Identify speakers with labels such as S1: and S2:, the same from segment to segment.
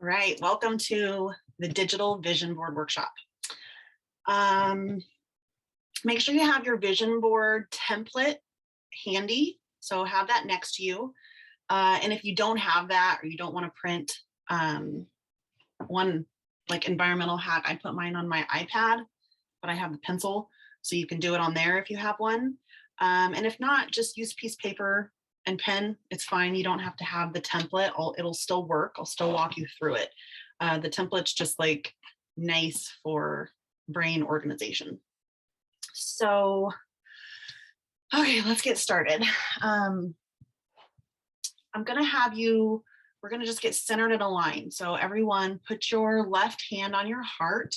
S1: All right, welcome to the Digital Vision Board Workshop. Make sure you have your vision board template handy, so have that next to you. And if you don't have that or you don't want to print one like environmental hack, I put mine on my iPad, but I have the pencil, so you can do it on there if you have one. And if not, just use a piece of paper and pen. It's fine. You don't have to have the template. It'll still work. I'll still walk you through it. The template's just like nice for brain organization. So, okay, let's get started. I'm gonna have you, we're gonna just get centered and aligned. So everyone put your left hand on your heart.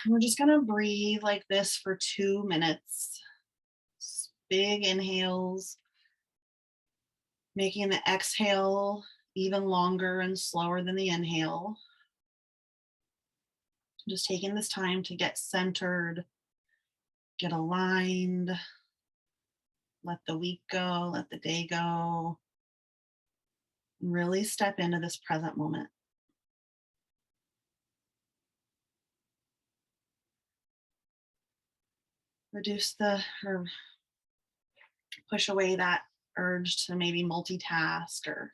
S1: And we're just gonna breathe like this for 2 minutes. Big inhales, making the exhale even longer and slower than the inhale. Just taking this time to get centered, get aligned, let the week go, let the day go, and really step into this present moment. Reduce or push away that urge to maybe multitask or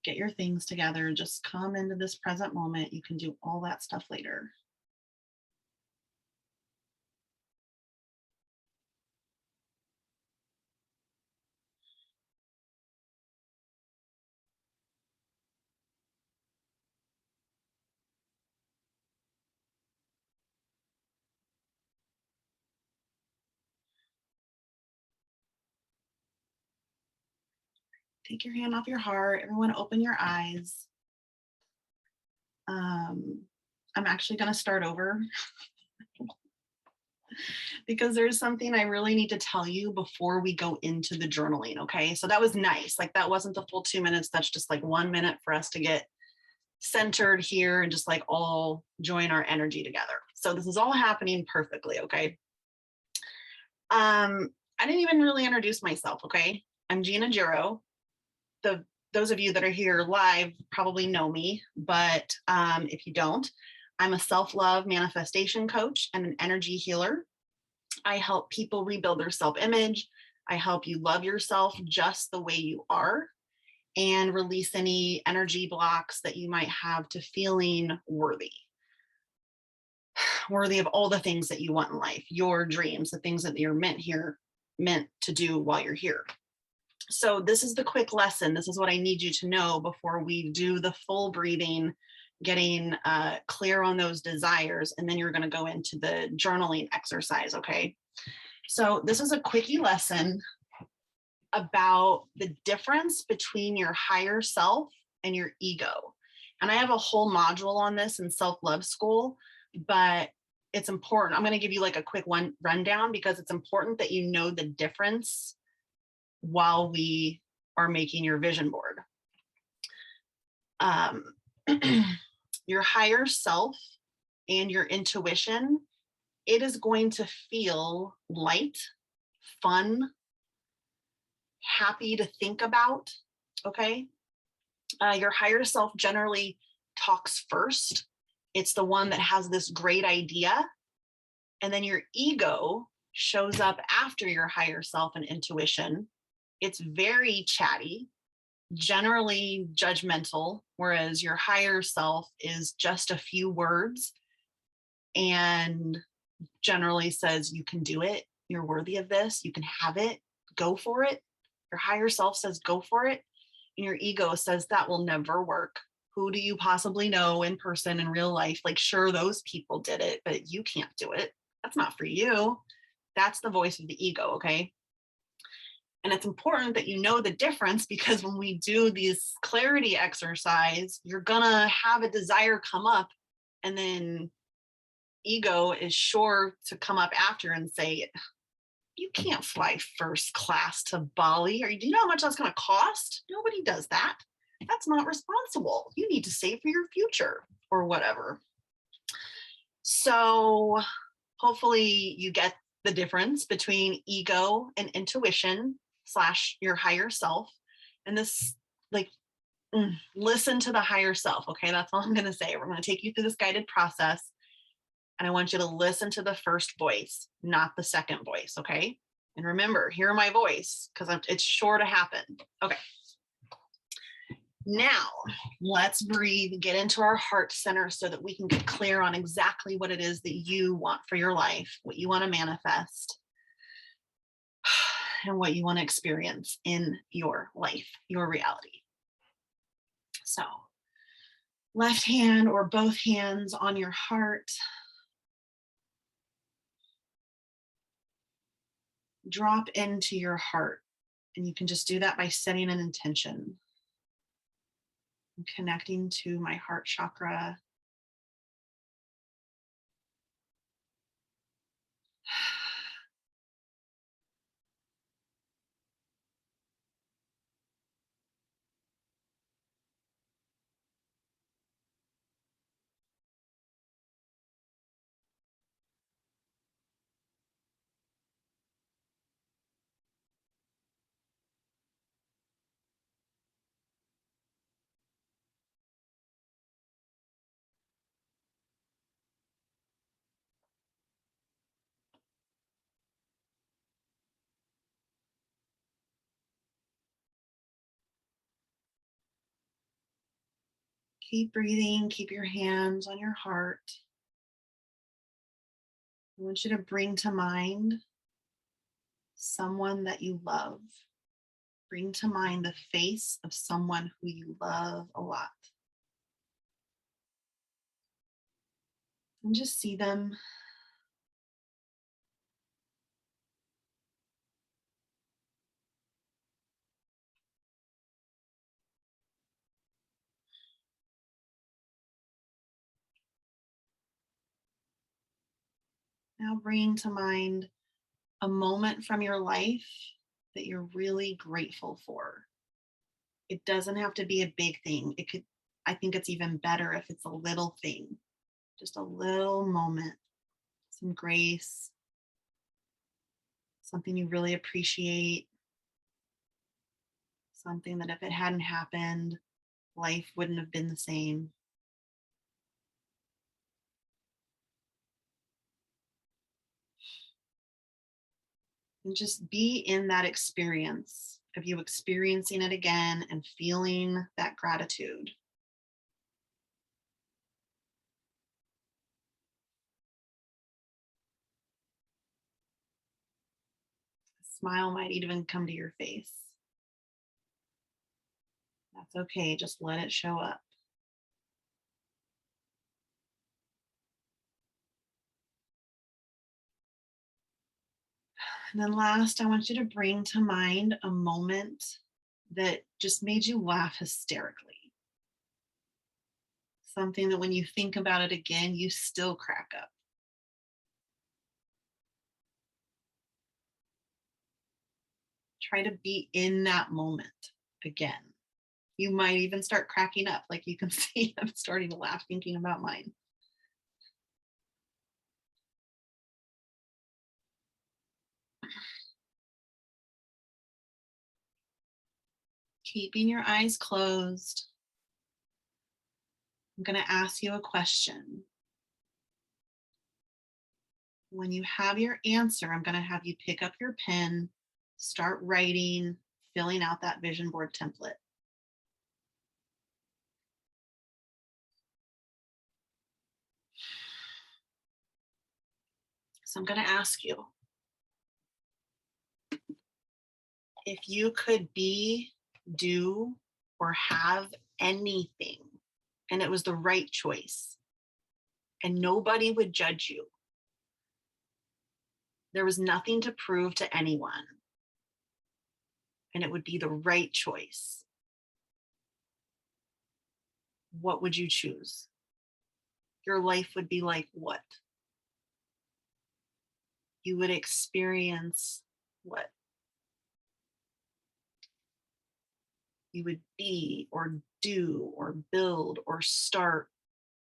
S1: get your things together. Just come into this present moment. You can do all that stuff later. Take your hand off your heart. Everyone open your eyes. I'm actually going to start over because there's something I really need to tell you before we go into the journaling, okay? So that was nice. Like that wasn't the full 2 minutes. That's just like 1 minute for us to get centered here and just like all join our energy together. So this is all happening perfectly, okay? I didn't even really introduce myself, okay? I'm Gina Giro. Those of you that are here live probably know me, but if you don't, I'm a self-love manifestation coach and an energy healer. I help people rebuild their self-image. I help you love yourself just the way you are and release any energy blocks that you might have to feeling worthy of all the things that you want in life, your dreams, the things that you're meant to do while you're here. So this is the quick lesson. This is what I need you to know before we do the full breathing, getting clear on those desires, and then you're going to go into the journaling exercise, okay? So this is a quickie lesson about the difference between your higher self and your ego. And I have a whole module on this in self-love school, but it's important. I'm going to give you like a quick rundown because it's important that you know the difference while we are making your vision board. Your higher self and your intuition, it is going to feel light, fun, happy to think about, okay? Your higher self generally talks first. It's the one that has this great idea. And then your ego shows up after your higher self and intuition. It's very chatty, generally judgmental, whereas your higher self is just a few words and generally says, you can do it, you're worthy of this, you can have it, go for it. Your higher self says, go for it. And your ego says, that will never work. Who do you possibly know in person, in real life? Like, sure, those people did it, but you can't do it. That's not for you. That's the voice of the ego, okay? And it's important that you know the difference because when we do these clarity exercise, you're gonna have a desire come up and then ego is sure to come up after and say, you can't fly first class to Bali. Do you know how much that's gonna cost? Nobody does that. That's not responsible. You need to save for your future or whatever. So hopefully you get the difference between ego and intuition / your higher self. And this, like, Listen to the higher self. Okay, that's all I'm going to say. We're going to take you through this guided process, and I want you to listen to the first voice, not the second voice. Okay, and remember, hear my voice because it's sure to happen. Okay, now let's breathe, get into our heart center so that we can get clear on exactly what it is that you want for your life, what you want to manifest, and what you want to experience in your life, your reality. So left hand or both hands on your heart. Drop into your heart. And you can just do that by setting an intention. I'm connecting to my heart chakra. Keep breathing, keep your hands on your heart. I want you to bring to mind someone that you love. Bring to mind the face of someone who you love a lot. And just see them. Now bring to mind a moment from your life that you're really grateful for. It doesn't have to be a big thing. I think it's even better if it's a little thing, just a little moment, some grace, something you really appreciate, something that if it hadn't happened, life wouldn't have been the same. And just be in that experience of you experiencing it again and feeling that gratitude. A smile might even come to your face. That's okay, just let it show up. And then last, I want you to bring to mind a moment that just made you laugh hysterically. Something that when you think about it again, you still crack up. Try to be in that moment again. You might even start cracking up. Like you can see, I'm starting to laugh thinking about mine. Keeping your eyes closed, I'm going to ask you a question. When you have your answer, I'm going to have you pick up your pen, start writing, filling out that vision board template. So I'm going to ask you, if you could be, do, or have anything, and it was the right choice, and nobody would judge you, there was nothing to prove to anyone, and it would be the right choice, what would you choose? Your life would be like what? You would experience what? You would be or do or build or start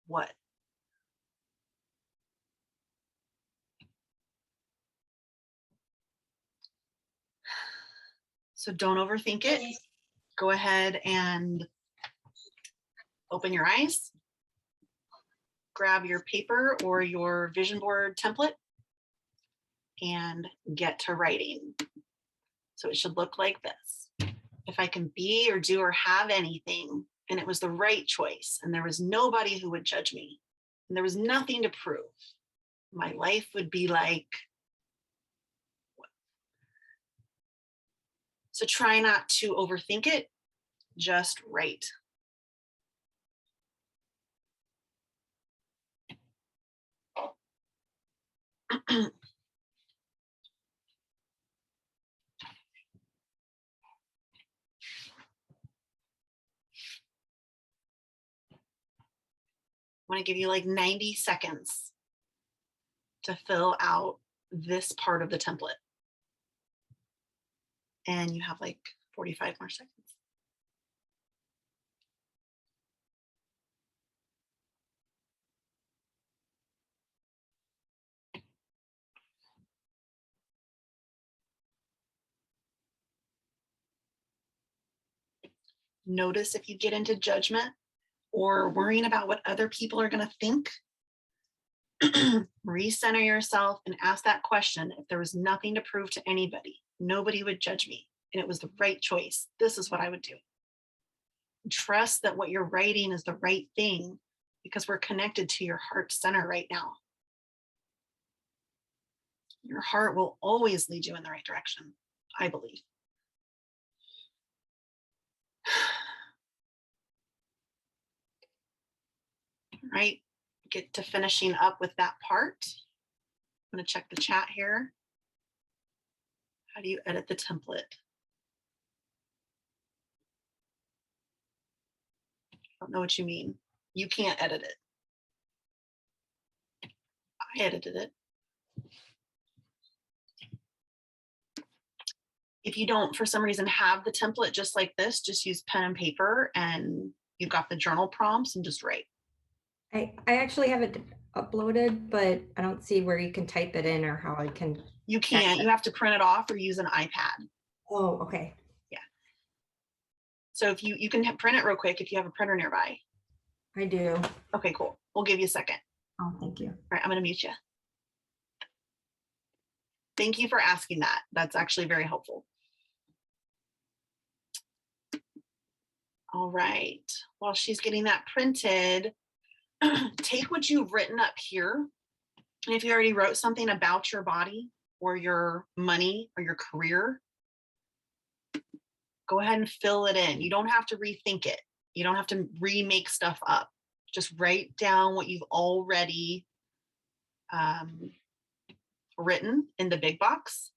S1: what? So don't overthink it. Go ahead and Open your eyes, grab your paper or your vision board template, and get to writing. So it should look like this. If I can be or do or have anything, and it was the right choice, and there was nobody who would judge me, and there was nothing to prove, my life would be like. So try not to overthink it, just write. I want to give you like 90 seconds to fill out this part of the template. And you have like 45 more seconds. Notice if you get into judgment or worrying about what other people are going to think. Recenter yourself and ask that question. If there was nothing to prove to anybody, nobody would judge me, and it was the right choice, this is what I would do. Trust that what you're writing is the right thing, because we're connected to your heart center right now. Your heart will always lead you in the right direction, I believe. Right, get to finishing up with that part. I'm going to check the chat here. How do you edit the template? I don't know what you mean. You can't edit it. I edited it. If you don't, for some reason, have the template just like this, just use pen and paper, and you've got the journal prompts, and just write.
S2: I actually have it uploaded, but I don't see where you can type it in or how I can.
S1: You can't. You have to print it off or use an iPad.
S2: Oh, okay.
S1: Yeah. So if you can print it real quick if you have a printer nearby.
S2: I do.
S1: Okay, cool. We'll give you a second.
S2: Oh, thank you.
S1: All right, I'm going to mute you. Thank you for asking that. That's actually very helpful. All right. While she's getting that printed, take what you've written up here. And if you already wrote something about your body or your money or your career, go ahead and fill it in. You don't have to rethink it. You don't have to remake stuff up. Just write down what you've already written in the big box.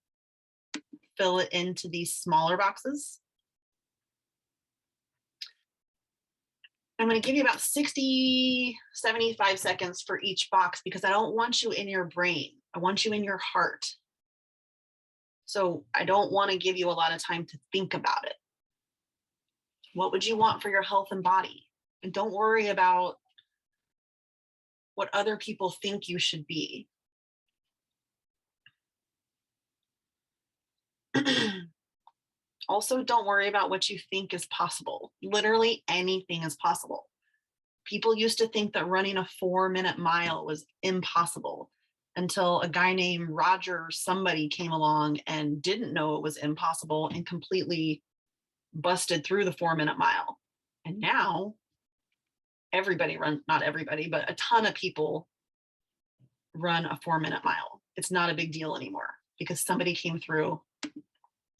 S1: Fill it into these smaller boxes. I'm going to give you about 60, 75 seconds for each box, because I don't want you in your brain. I want you in your heart. So I don't want to give you a lot of time to think about it. What would you want for your health and body? And don't worry about what other people think you should be. Also, don't worry about what you think is possible. Literally anything is possible. People used to think that running a 4-minute mile was impossible until a guy named Roger somebody came along and didn't know it was impossible and completely busted through the 4-minute mile. And now everybody runs, not everybody, but a ton of people run a 4-minute mile. It's not a big deal anymore because somebody came through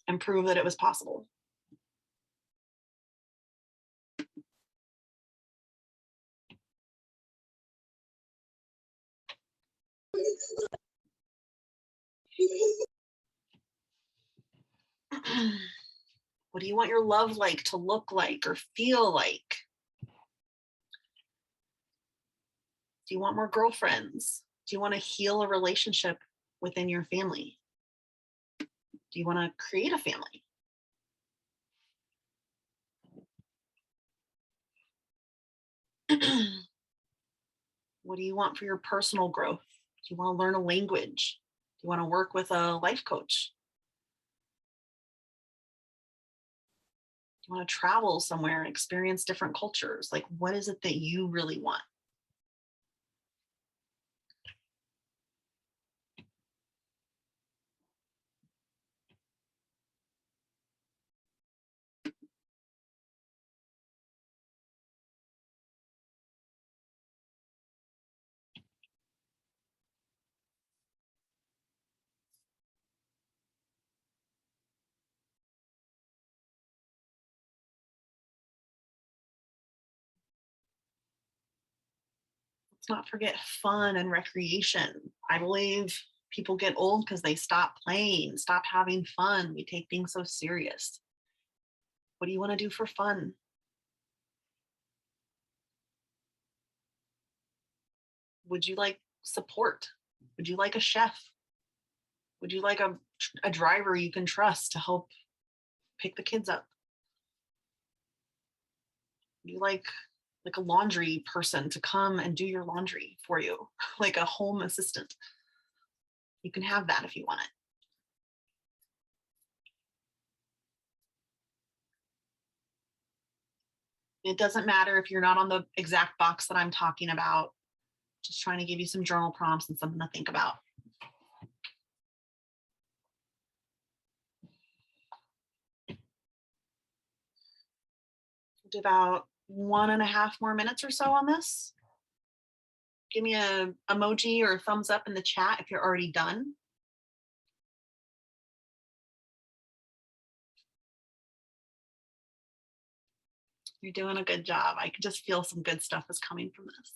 S1: and proved that it was possible. What do you want your love like to look like or feel like? Do you want more girlfriends? Do you want to heal a relationship within your family? Do you want to create a family? What do you want for your personal growth? Do you want to learn a language? Do you want to work with a life coach? You want to travel somewhere and experience different cultures. Like, what is it that you really want? Let's not forget fun and recreation. I believe people get old because they stop playing, stop having fun. We take things so serious. What do you want to do for fun? Would you like support? Would you like a chef? Would you like a driver you can trust to help pick the kids up? Would you like a laundry person to come and do your laundry for you, like a home assistant? You can have that if you want it. It doesn't matter if you're not on the exact box that I'm talking about. Just trying to give you some journal prompts and something to think about. We'll do about 1.5 more minutes or so on this. Give me a emoji or a thumbs up in the chat if you're already done. You're doing a good job. I can just feel some good stuff is coming from this.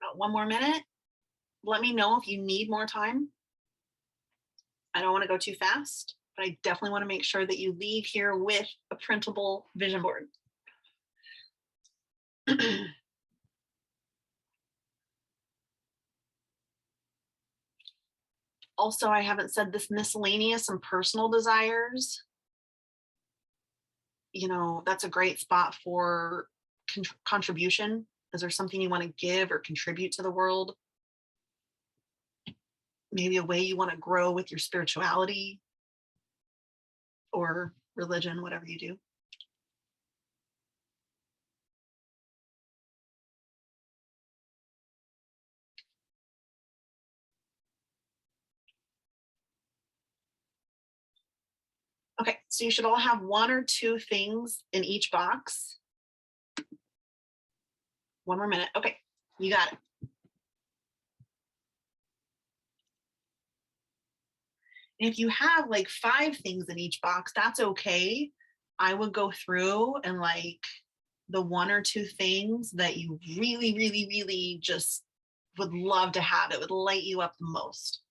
S1: About 1 more minute. Let me know if you need more time. I don't want to go too fast, but I definitely want to make sure that you leave here with a printable vision board. Also, I haven't said this miscellaneous and personal desires. That's a great spot for contribution. Is there something you want to give or contribute to the world? Maybe a way you want to grow with your spirituality or religion, whatever you do. Okay, so you should all have 1 or 2 things in each box. 1 more minute. Okay, you got it. And if you have like 5 things in each box, that's okay. I would go through and like the 1 or 2 things that you really, really, really just would love to have. It would light you up the most.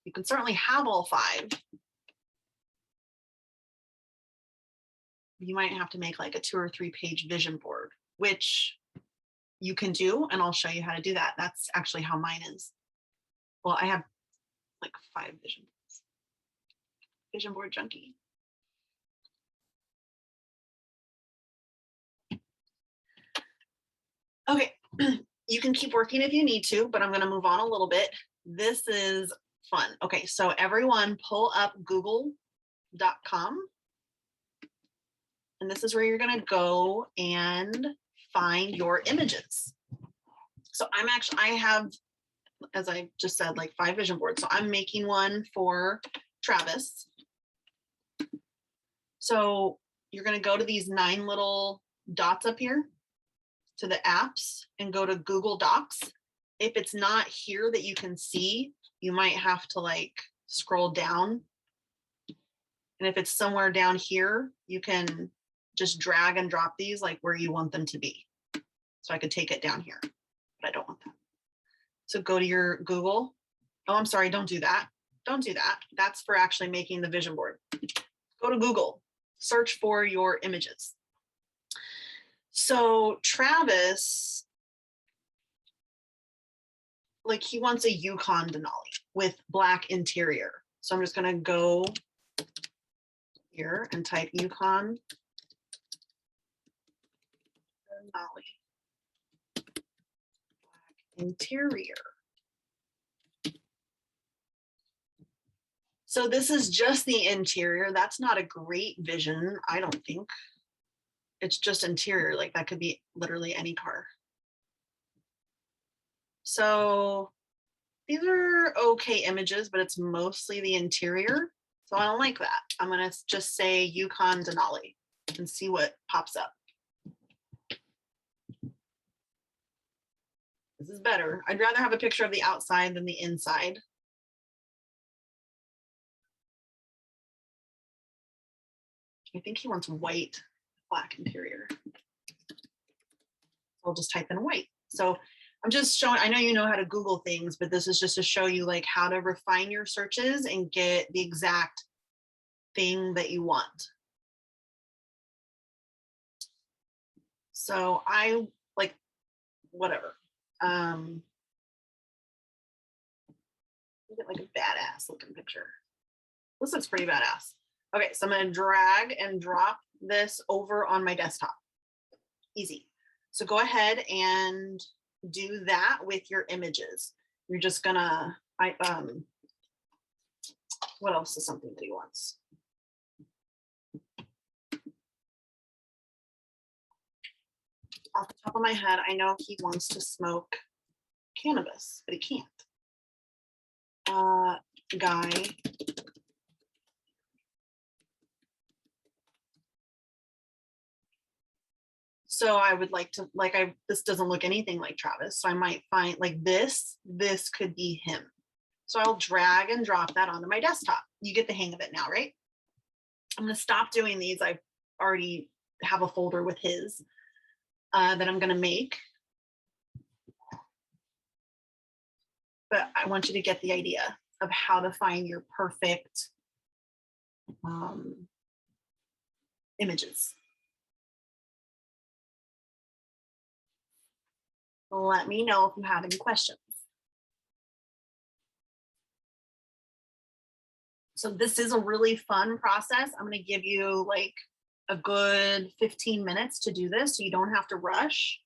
S1: You can certainly have all 5. You might have to make like a 2 or 3 page vision board, which you can do, and I'll show you how to do that. That's actually how mine is. Well, I have like 5 vision boards. Vision board junkie. Okay, you can keep working if you need to, but I'm going to move on a little bit. This is fun. Okay, so everyone pull up google.com. And this is where you're going to go and find your images. So I have, as I just said, like 5 vision boards. So I'm making one for Travis. So you're going to go to these 9 little dots up here to the apps and go to Google Docs. If it's not here that you can see, you might have to like scroll down. And if it's somewhere down here, you can just drag and drop these like where you want them to be. So I could take it down here, but I don't want that. So go to your Google. Oh, I'm sorry, don't do that. Don't do that. That's for actually making the vision board. Go to Google, search for your images. So Travis, like he wants a Yukon Denali with black interior. So I'm just gonna go here and type Yukon Denali, black interior. So this is just the interior. That's not a great vision, I don't think. It's just interior, like that could be literally any car. So these are okay images, but it's mostly the interior. So I don't like that. I'm gonna just say Yukon Denali and see what pops up. This is better. I'd rather have a picture of the outside than the inside. I think he wants white, black interior. I'll just type in white. So I'm just showing, I know you know how to Google things, but this is just to show you like how to refine your searches and get the exact thing that you want. So I like, whatever. Get like a badass looking picture. This looks pretty badass. Okay, so I'm gonna drag and drop this over on my desktop. Easy. So go ahead and do that with your images. You're just gonna, what else is something that he wants? Off the top of my head, I know he wants to smoke cannabis, but he can't. Guy. So I would like to, this doesn't look anything like Travis. So I might find like this could be him. So I'll drag and drop that onto my desktop. You get the hang of it now, right? I'm gonna stop doing these. I already have a folder with his that I'm gonna make. But I want you to get the idea of how to find your perfect images. Let me know if you have any questions. So this is a really fun process. I'm going to give you like a good 15 minutes to do this so you don't have to rush.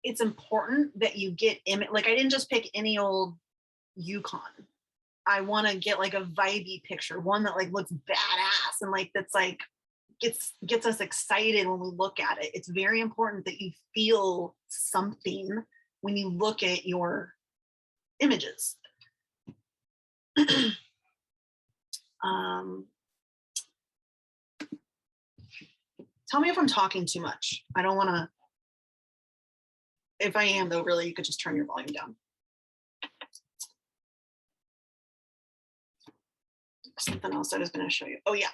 S1: It's important that you get like I didn't just pick any old Yukon. I want to get like a vibey picture, one that like looks badass and like that's like gets us excited when we look at it. It's very important that you feel something when you look at your images. Tell me if I'm talking too much. I don't want to. If I am, though, really, you could just turn your volume down. Something else I was going to show you. Oh, yeah.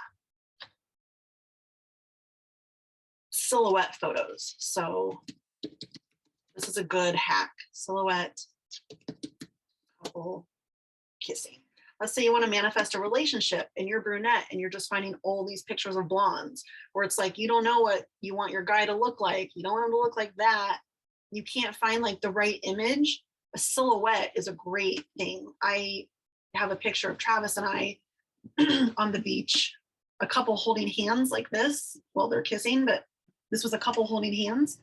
S1: Silhouette photos. So this is a good hack. Silhouette, couple, kissing. Let's say you want to manifest a relationship and you're brunette and you're just finding all these pictures of blondes where it's like, you don't know what you want your guy to look like. You don't want him to look like that. You can't find like the right image. A silhouette is a great thing. I have a picture of Travis and I on the beach, a couple holding hands like this. Well, they're kissing, but this was a couple holding hands.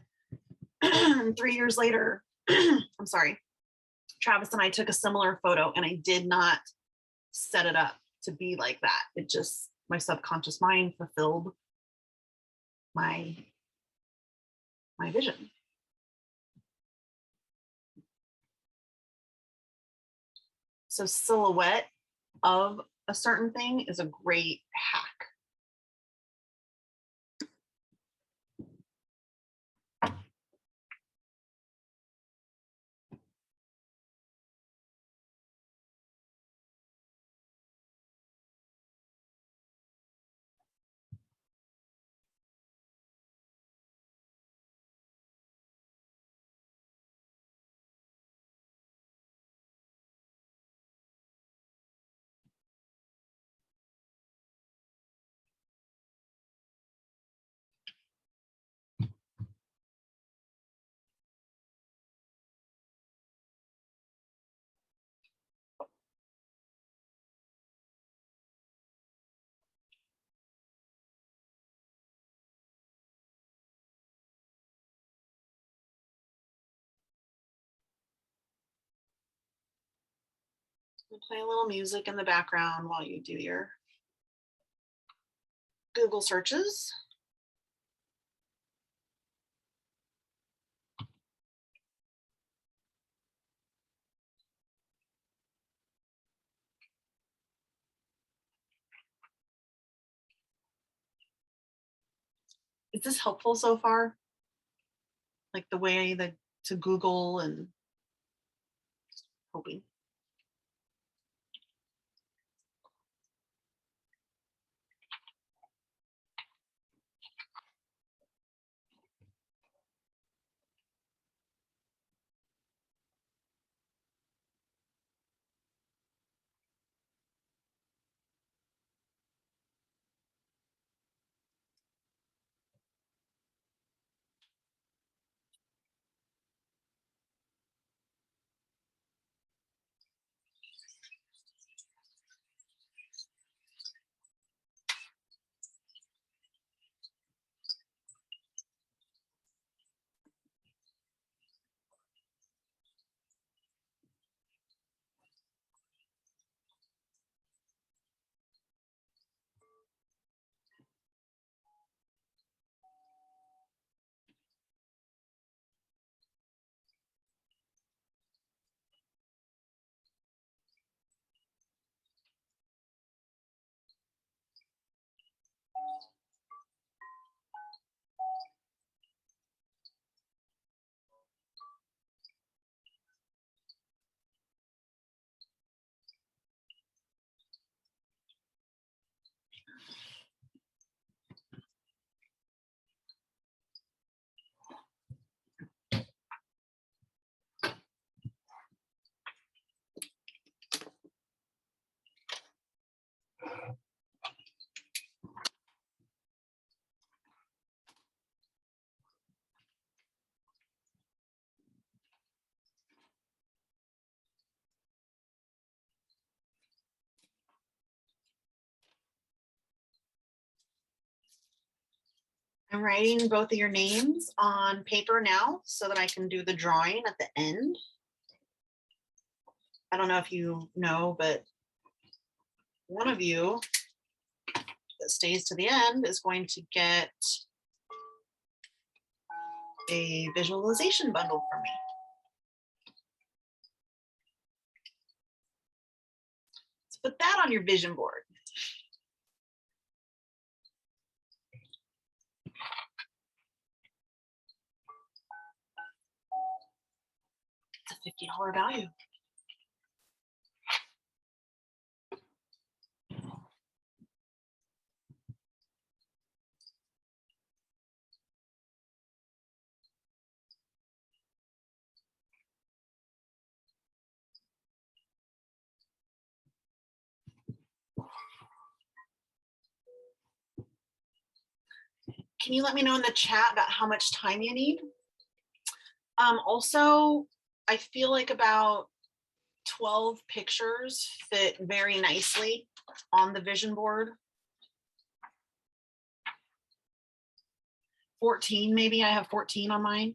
S1: 3 years later, I'm sorry, Travis and I took a similar photo and I did not set it up to be like that. It just, my subconscious mind fulfilled my vision. So silhouette of a certain thing is a great hack. We'll play a little music in the background while you do your Google searches. Is this helpful so far? Like the way that to Google and hoping. I'm writing both of your names on paper now so that I can do the drawing at the end. I don't know if you know, but one of you that stays to the end is going to get a visualization bundle from me. Let's put that on your vision board. It's a $50 value. Can you let me know in the chat about how much time you need? Also, I feel like about 12 pictures fit very nicely on the vision board. 14, maybe I have 14 on mine.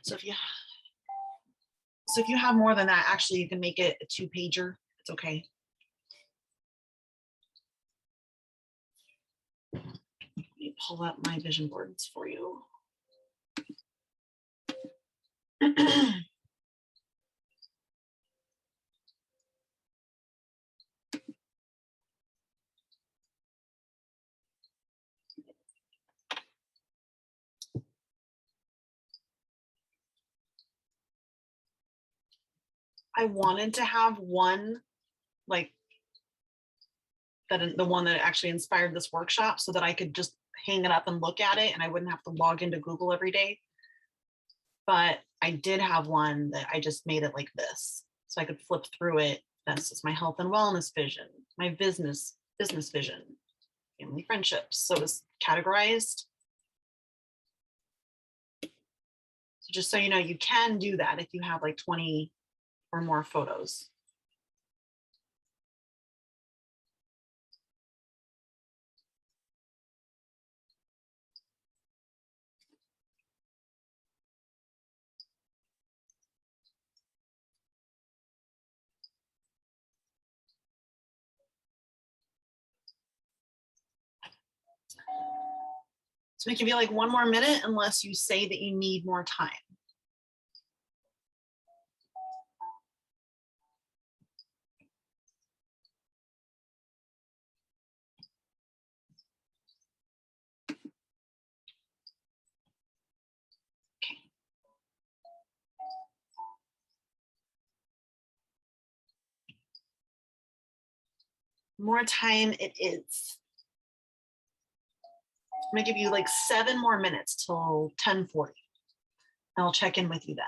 S1: So if you have more than that, actually you can make it a 2-pager. It's okay. Let me pull up my vision boards for you. I wanted to have one like that, the one that actually inspired this workshop, so that I could just hang it up and look at it and I wouldn't have to log into Google every day. But I did have one that I just made it like this, so I could flip through it. That's just my health and wellness vision, my business vision, family friendships. So it was categorized. So just so you know, you can do that if you have like 20 or more photos. So we give you like 1 more minute unless you say that you need more time. Okay. More time it is. I'm gonna give you like 7 more minutes till 10:40. And I'll check in with you then.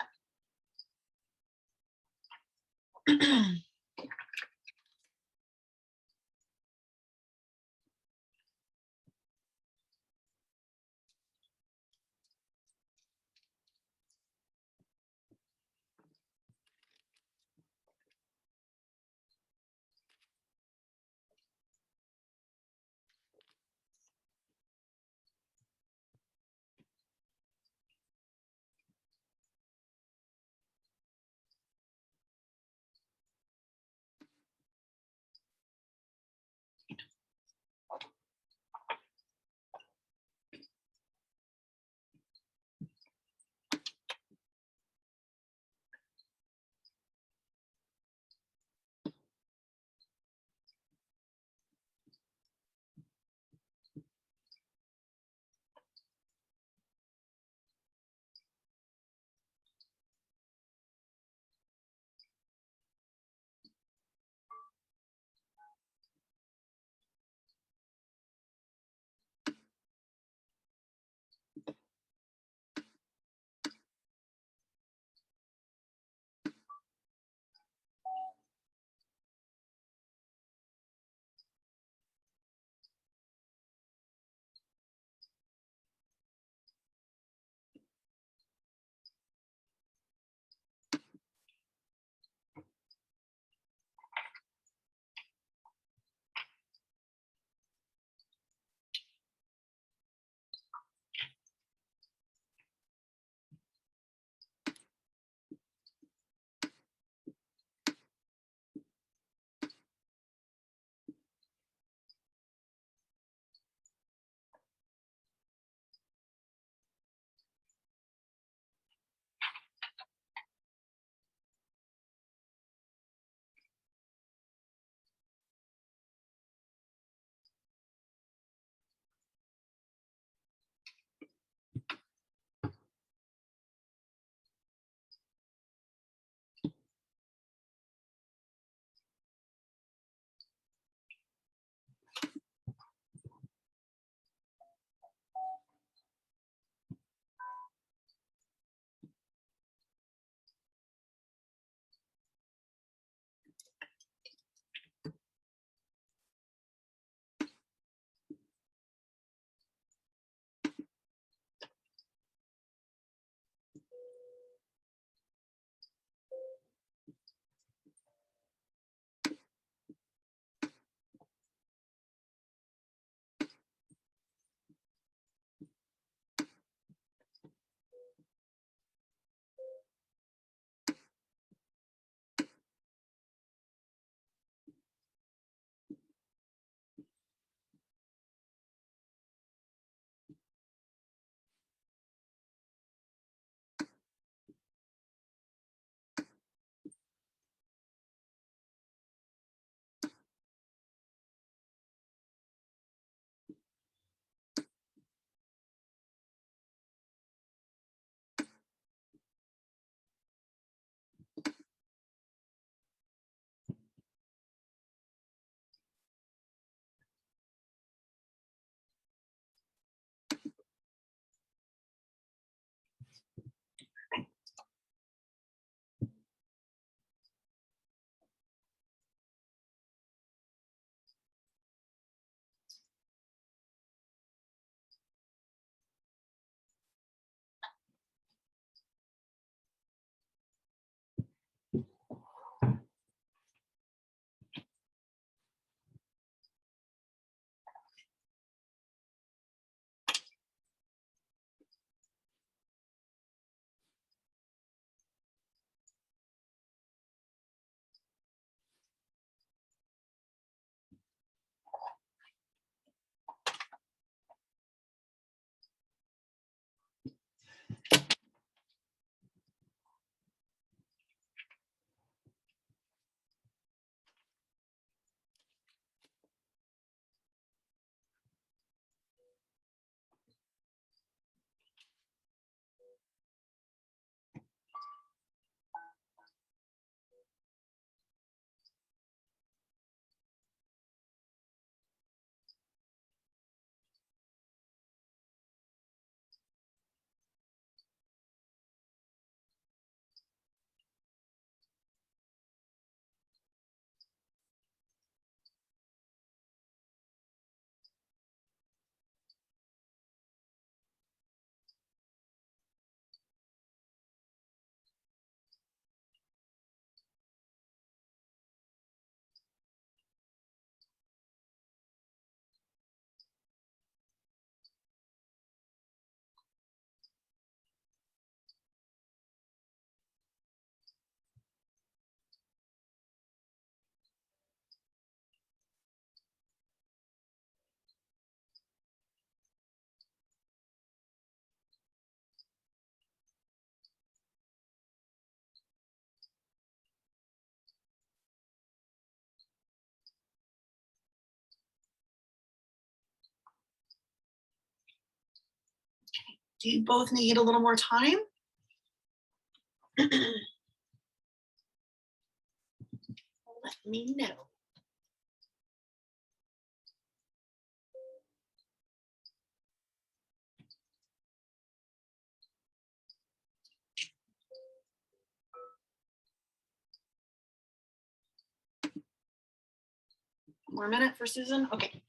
S1: Do you both need a little more time? Let me know. One more minute for Susan. Okay.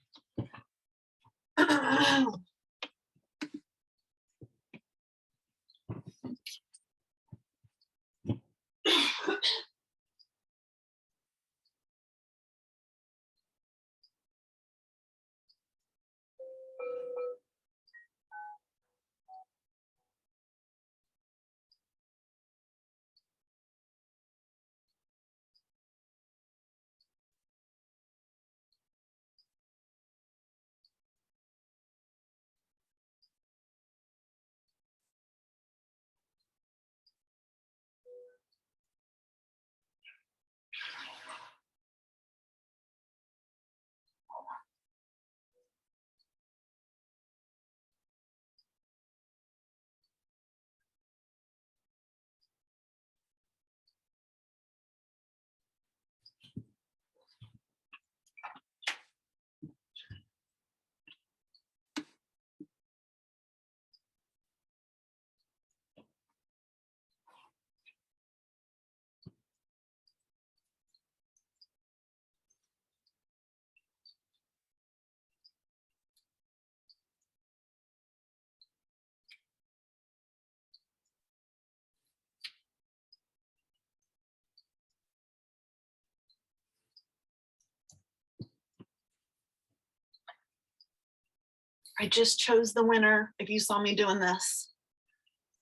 S1: I just chose the winner if you saw me doing this.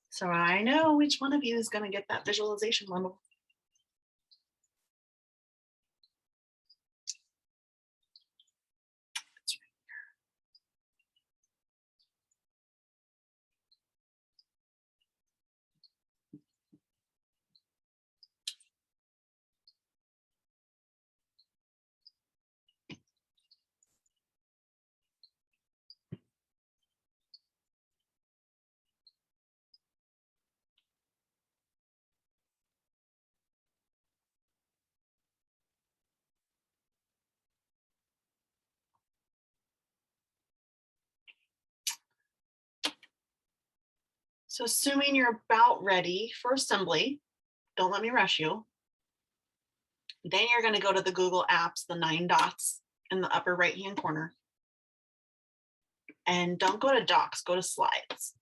S1: So I know which one of you is going to get that visualization bundle. So assuming you're about ready for assembly, don't let me rush you. Then you're going to go to the Google Apps, the 9 dots in the upper right-hand corner. And don't go to Docs, go to Slides.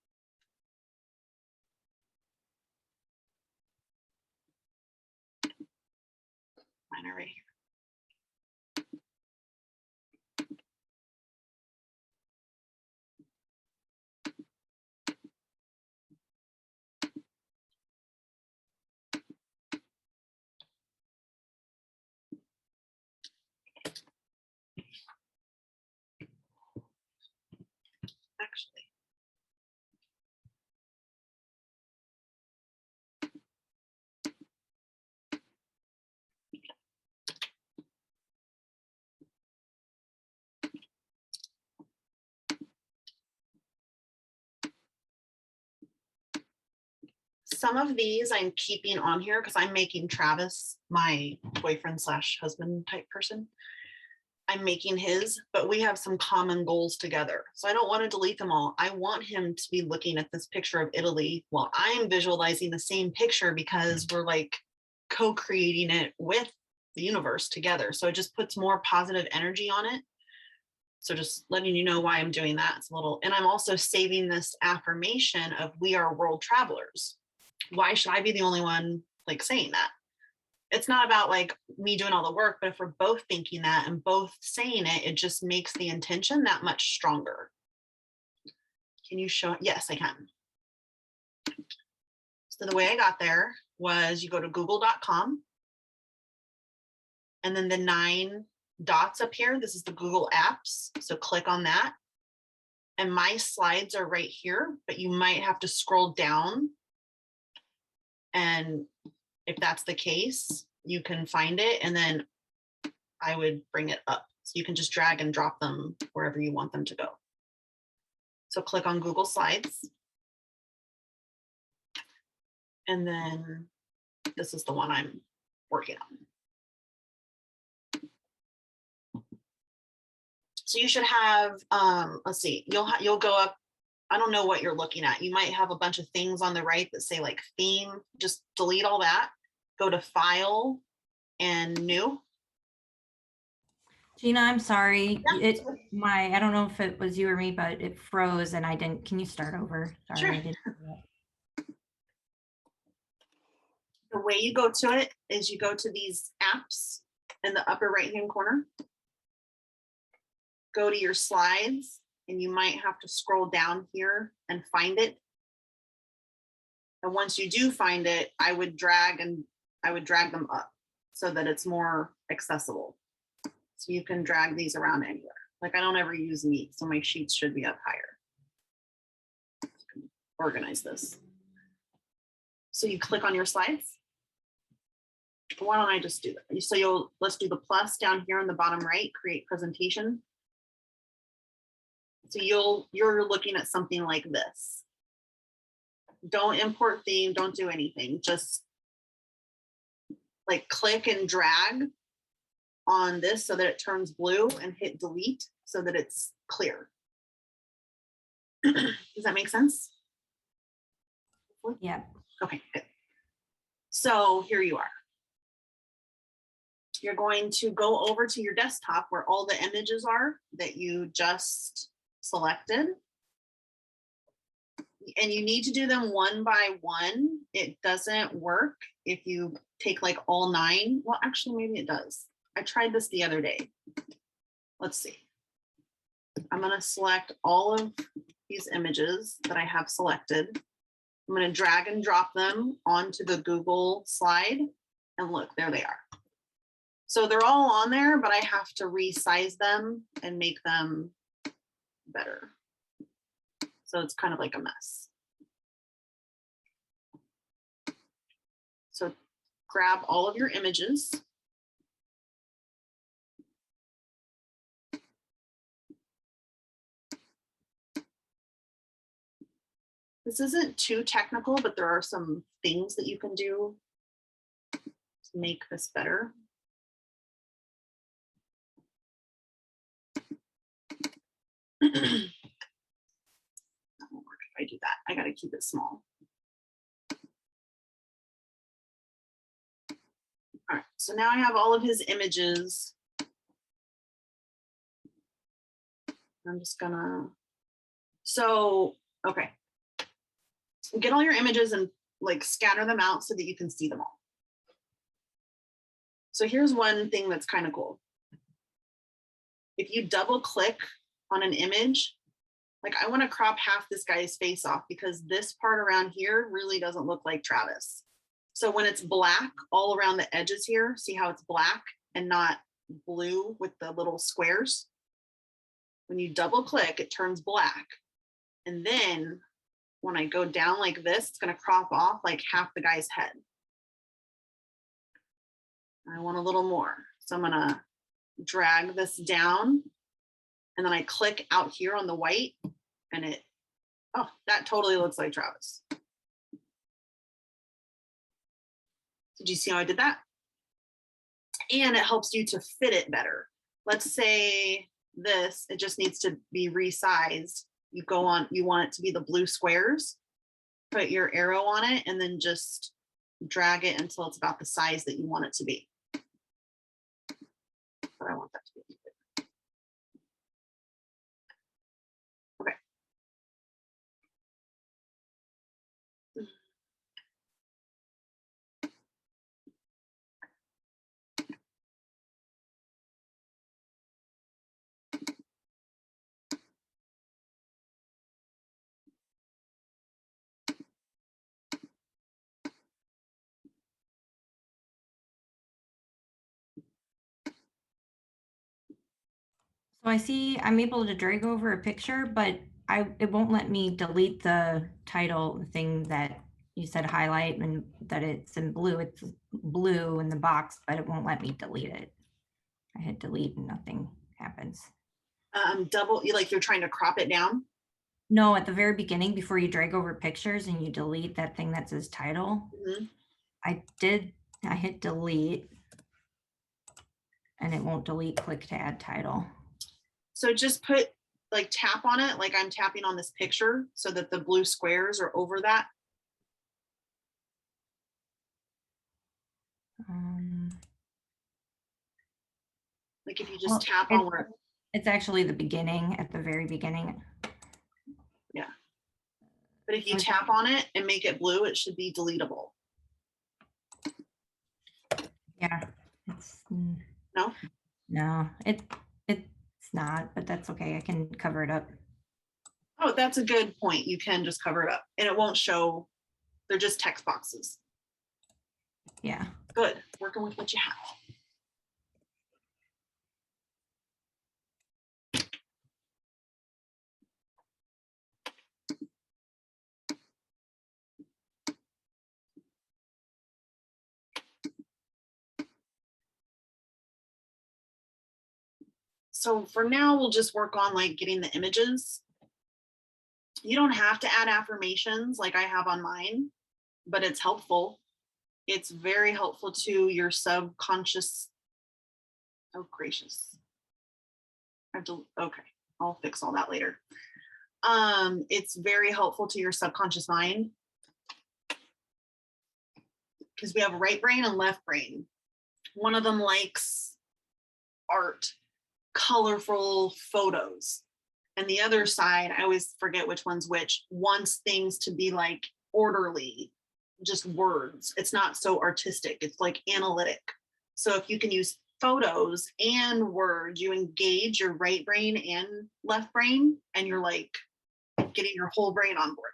S1: Mine are right here. Actually, some of these I'm keeping on here because I'm making Travis my boyfriend slash husband type person. I'm making his, but we have some common goals together. So I don't want to delete them all. I want him to be looking at this picture of Italy while I'm visualizing the same picture because we're like co-creating it with the universe together. So it just puts more positive energy on it. So just letting you know why I'm doing that. It's a little, and I'm also saving this affirmation of we are world travelers. Why should I be the only one like saying that? It's not about like me doing all the work, but if we're both thinking that and both saying it, it just makes the intention that much stronger. Can you show? Yes, I can. So the way I got there was you go to google.com and then the 9 dots up here. This is the Google Apps. So click on that. And my slides are right here, but you might have to scroll down. And if that's the case, you can find it and then I would bring it up. So you can just drag and drop them wherever you want them to go. So click on Google Slides. And then this is the one I'm working on. So you should have, let's see, you'll go up. I don't know what you're looking at. You might have a bunch of things on the right that say like theme. Just delete all that. Go to File and New.
S2: Gina, I'm sorry.
S1: Yeah.
S2: I don't know if it was you or me, but it froze and I didn't. Can you start over? Sorry,
S1: Sure.
S2: I didn't.
S1: The way you go to it is you go to these apps in the upper right-hand corner. Go to your slides, and you might have to scroll down here and find it. And once you do find it, I would drag them up so that it's more accessible. So you can drag these around anywhere. Like I don't ever use Meet, so my sheets should be up higher. Organize this. So you click on your slides. Why don't I just do that? So let's do the plus down here on the bottom right, create presentation. So you're looking at something like this. Don't import theme, don't do anything. Just like click and drag on this so that it turns blue and hit delete so that it's clear. Does that make sense?
S2: Yeah.
S1: Okay, good. So here you are. You're going to go over to your desktop where all the images are that you just selected. And you need to do them one by one. It doesn't work if you take like all 9. Well, actually, maybe it does. I tried this the other day. Let's see. I'm going to select all of these images that I have selected. I'm going to drag and drop them onto the Google slide. And look, there they are. So they're all on there, but I have to resize them and make them better. So it's kind of like a mess. So grab all of your images. This isn't too technical, but there are some things that you can do to make this better. That won't work if I do that. I got to keep it small. All right, so now I have all of his images. I'm just gonna, okay. Get all your images and like scatter them out so that you can see them all. So here's one thing that's kind of cool. If you double click on an image, like I want to crop half this guy's face off because this part around here really doesn't look like Travis. So when it's black all around the edges here, see how it's black and not blue with the little squares? When you double click, it turns black. And then when I go down like this, it's going to crop off like half the guy's head. I want a little more. So I'm going to drag this down and then I click out here on the white and oh, that totally looks like Travis. Did you see how I did that? And it helps you to fit it better. Let's say this, it just needs to be resized. You want it to be the blue squares, put your arrow on it and then just drag it until it's about the size that you want it to be. But I want that to be. Okay.
S2: So I see I'm able to drag over a picture, but it won't let me delete the title thing that you said highlight and that it's in blue. It's blue in the box, but it won't let me delete it. I hit delete and nothing happens.
S1: You're trying to crop it down.
S2: No, at the very beginning, before you drag over pictures and you delete that thing that says title,
S1: Mhm.
S2: I hit delete and it won't delete, click to add title.
S1: So just put, like, tap on it, like I'm tapping on this picture so that the blue squares are over that. Like if you just
S2: Well,
S1: tap on where,
S2: it's actually the beginning, at the very beginning.
S1: yeah. But if you tap on it and make it blue, it should be deletable.
S2: Yeah, it's
S1: No?
S2: no, it's not, but that's okay. I can cover it up.
S1: Oh, that's a good point. You can just cover it up and it won't show. They're just text boxes.
S2: Yeah.
S1: Good. Working with what you have. So for now, we'll just work on like getting the images. You don't have to add affirmations like I have on mine, but it's helpful. It's very helpful to your subconscious. Oh, gracious. Okay, I'll fix all that later. It's very helpful to your subconscious mind because we have right brain and left brain. One of them likes art, colorful photos. And the other side, I always forget which one's which, wants things to be like orderly, just words. It's not so artistic, it's like analytic. So if you can use photos and words, you engage your right brain and left brain, and you're like getting your whole brain on board.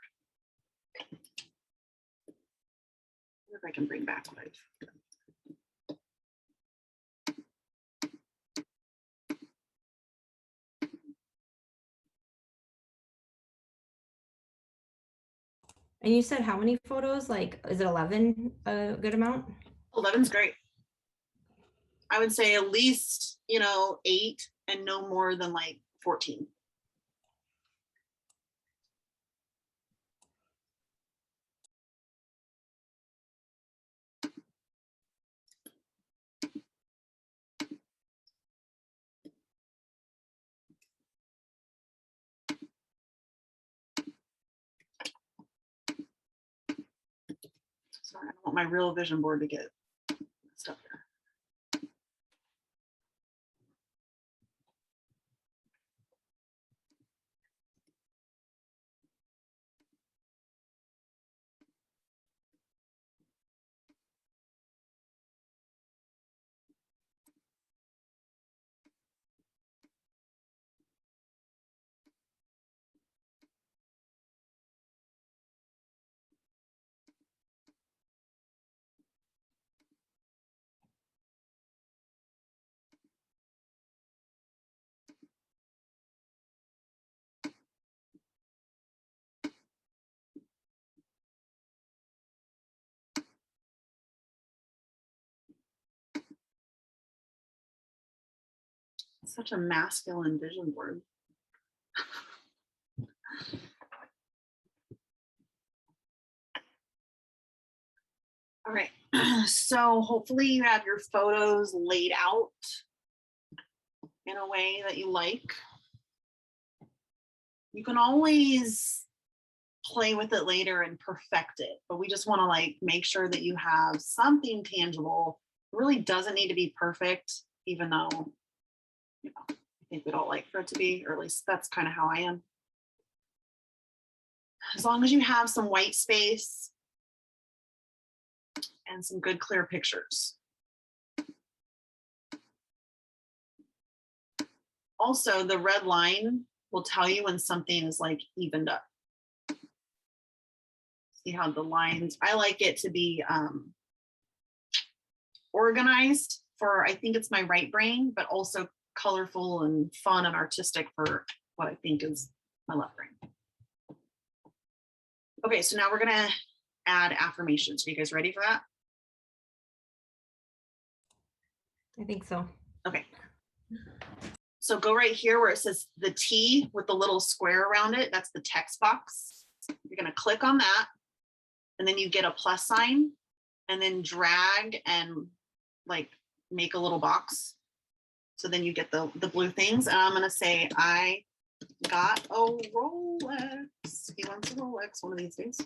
S1: If I can bring back what I've.
S2: And you said how many photos? Like, is it 11 a good amount?
S1: 11's great. I would say at least, 8 and no more than like 14. Sorry, I don't want my real vision board to get messed up here. It's such a masculine vision board. All right, so hopefully you have your photos laid out in a way that you like. You can always play with it later and perfect it, but we just want to like make sure that you have something tangible. It really doesn't need to be perfect, even though, I think we'd all like for it to be, or at least that's kind of how I am. As long as you have some white space and some good clear pictures. Also, the red line will tell you when something is like evened up. See how the lines, I like it to be organized for, I think it's my right brain, but also colorful and fun and artistic for what I think is my left brain. Okay, so now we're gonna add affirmations. Are you guys ready for that?
S2: I think so.
S1: Okay. So go right here where it says the T with the little square around it. That's the text box. You're going to click on that. And then you get a plus sign and then drag and like make a little box. So then you get the blue things. And I'm going to say, I got a Rolex. He wants a Rolex one of these days.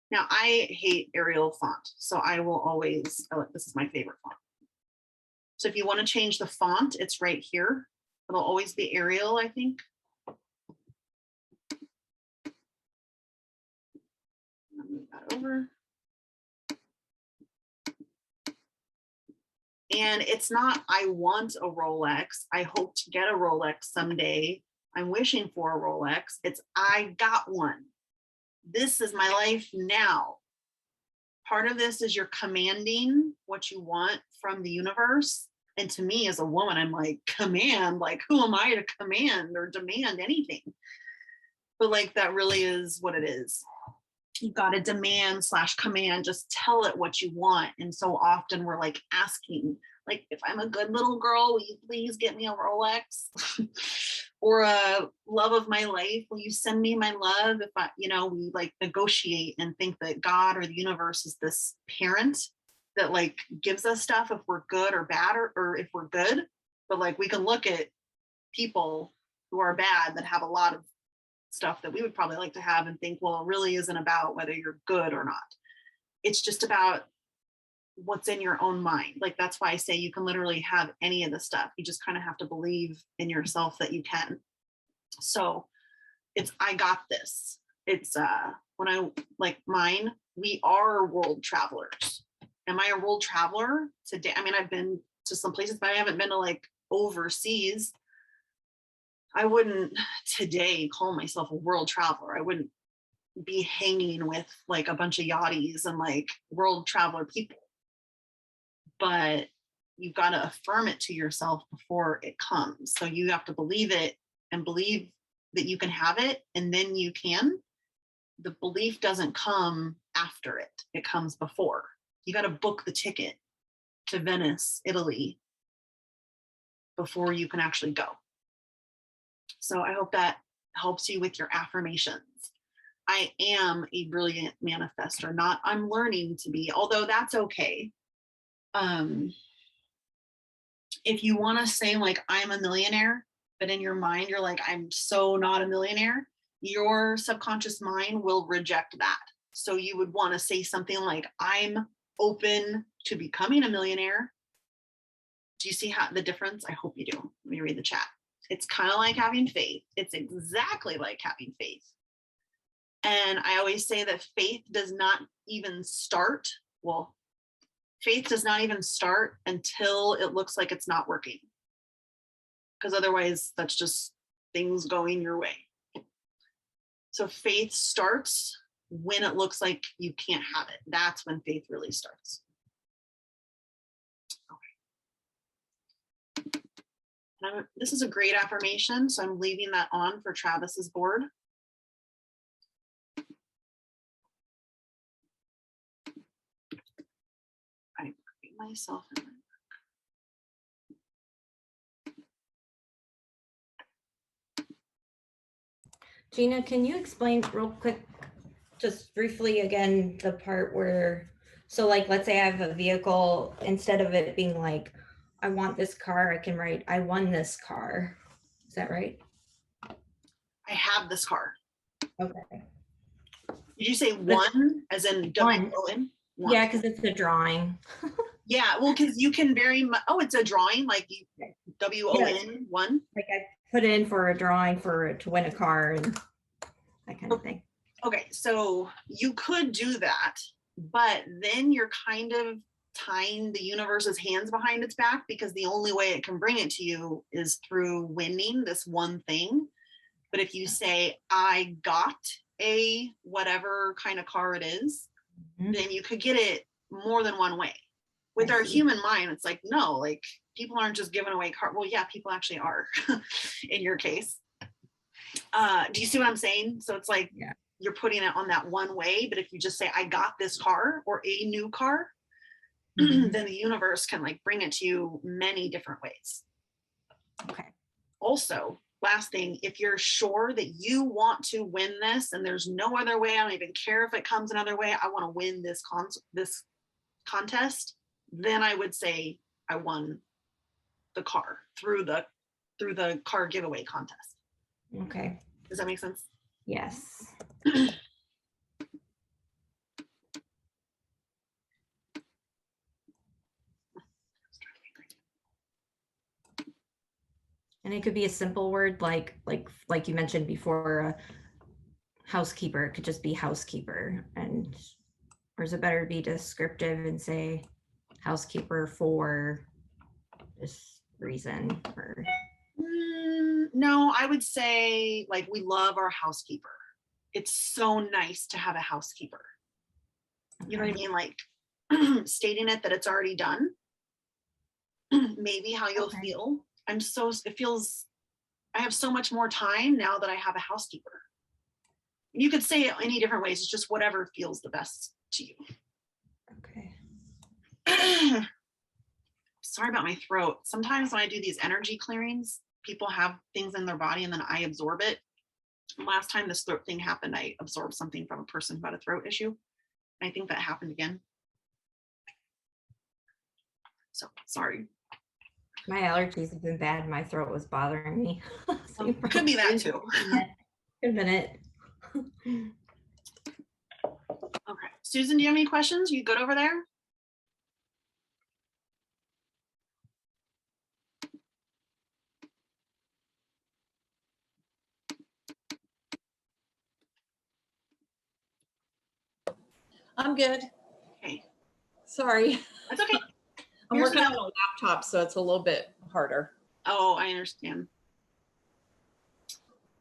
S1: Now I hate Arial font. So I will always, this is my favorite font. So if you want to change the font, it's right here. It'll always be Arial, I think. I'll move that over. And it's not, I want a Rolex. I hope to get a Rolex someday. I'm wishing for a Rolex. It's, I got one. This is my life now. Part of this is you're commanding what you want from the universe. And to me as a woman, I'm like, command, like, who am I to command or demand anything? But like, that really is what it is. You've got to demand / command, just tell it what you want. And so often we're like asking, like, if I'm a good little girl, will you please get me a Rolex? Or a love of my life, will you send me my love? If I, we like negotiate and think that God or the universe is this parent that like gives us stuff if we're good or bad, or if we're good. But like, we can look at people who are bad that have a lot of stuff that we would probably like to have and think, well, it really isn't about whether you're good or not. It's just about what's in your own mind. Like, that's why I say you can literally have any of the stuff. You just kind of have to believe in yourself that you can. So it's, I got this. It's when I like mine, we are world travelers. Am I a world traveler today? I mean, I've been to some places, but I haven't been to like overseas. I wouldn't today call myself a world traveler. I wouldn't be hanging with like a bunch of yachties and like world traveler people. But you've got to affirm it to yourself before it comes. So you have to believe it and believe that you can have it, and then you can. The belief doesn't come after it. It comes before. You got to book the ticket to Venice, Italy, before you can actually go. So I hope that helps you with your affirmations. I am a brilliant manifester, not I'm learning to be, although that's okay. If you want to say like, I'm a millionaire, but in your mind, you're like, I'm so not a millionaire, your subconscious mind will reject that. So you would want to say something like, I'm open to becoming a millionaire. Do you see how the difference? I hope you do. Let me read the chat. It's kind of like having faith. It's exactly like having faith. And I always say that faith does not even start. Well, faith does not even start until it looks like it's not working. Because otherwise, that's just things going your way. So faith starts when it looks like you can't have it. That's when faith really starts. This is a great affirmation, so I'm leaving that on for Travis's board. I agree myself in my
S2: Gina, can you explain real quick, just briefly again, the part where, so like, let's say I have a vehicle, instead of it being like, I want this car, I can write, I won this car. Is that right?
S1: I have this car.
S2: Okay.
S1: Did you say one as in W-O-N?
S2: Yeah, because it's a drawing.
S1: Yeah, well, because you can very much, oh, it's a drawing, like W-O-N,
S2: yes.
S1: one?
S2: Like I put in for a drawing for to win a car and that kind of thing.
S1: Okay, so you could do that, but then you're kind of tying the universe's hands behind its back, because the only way it can bring it to you is through winning this one thing. But if you say, I got a whatever kind of car it is, then you could get it more than one way. With our human mind, it's like, no, like people aren't just giving away cars. Well, yeah, people actually are in your case. Do you see what I'm saying? So it's like, yeah, you're putting it on that one way, but if you just say, I got this car or a new car, then the universe can like bring it to you many different ways.
S2: Okay.
S1: Also, last thing, if you're sure that you want to win this and there's no other way, I don't even care if it comes another way, I want to win this contest, then I would say I won the car through the car giveaway contest.
S2: Okay.
S1: Does that make sense?
S2: Yes. And it could be a simple word like you mentioned before, housekeeper. It could just be housekeeper. And or is it better to be descriptive and say housekeeper for this reason? Or
S1: No, I would say like we love our housekeeper. It's so nice to have a housekeeper. You know what I mean? Like stating it that it's already done. Maybe how you'll feel. It feels, I have so much more time now that I have a housekeeper. You could say it any different ways. It's just whatever feels the best to you.
S2: Okay.
S1: Sorry about my throat. Sometimes when I do these energy clearings, people have things in their body and then I absorb it. Last time this throat thing happened, I absorbed something from a person who had a throat issue. I think that happened again. So sorry.
S2: My allergies have been bad. My throat was bothering me.
S1: So could be that too.
S2: A minute.
S1: Okay. Susan, do you have any questions? You good over there?
S3: I'm good.
S1: Okay.
S3: Sorry.
S1: That's okay.
S3: I'm working on a laptop, so it's a little bit harder.
S1: Oh, I understand.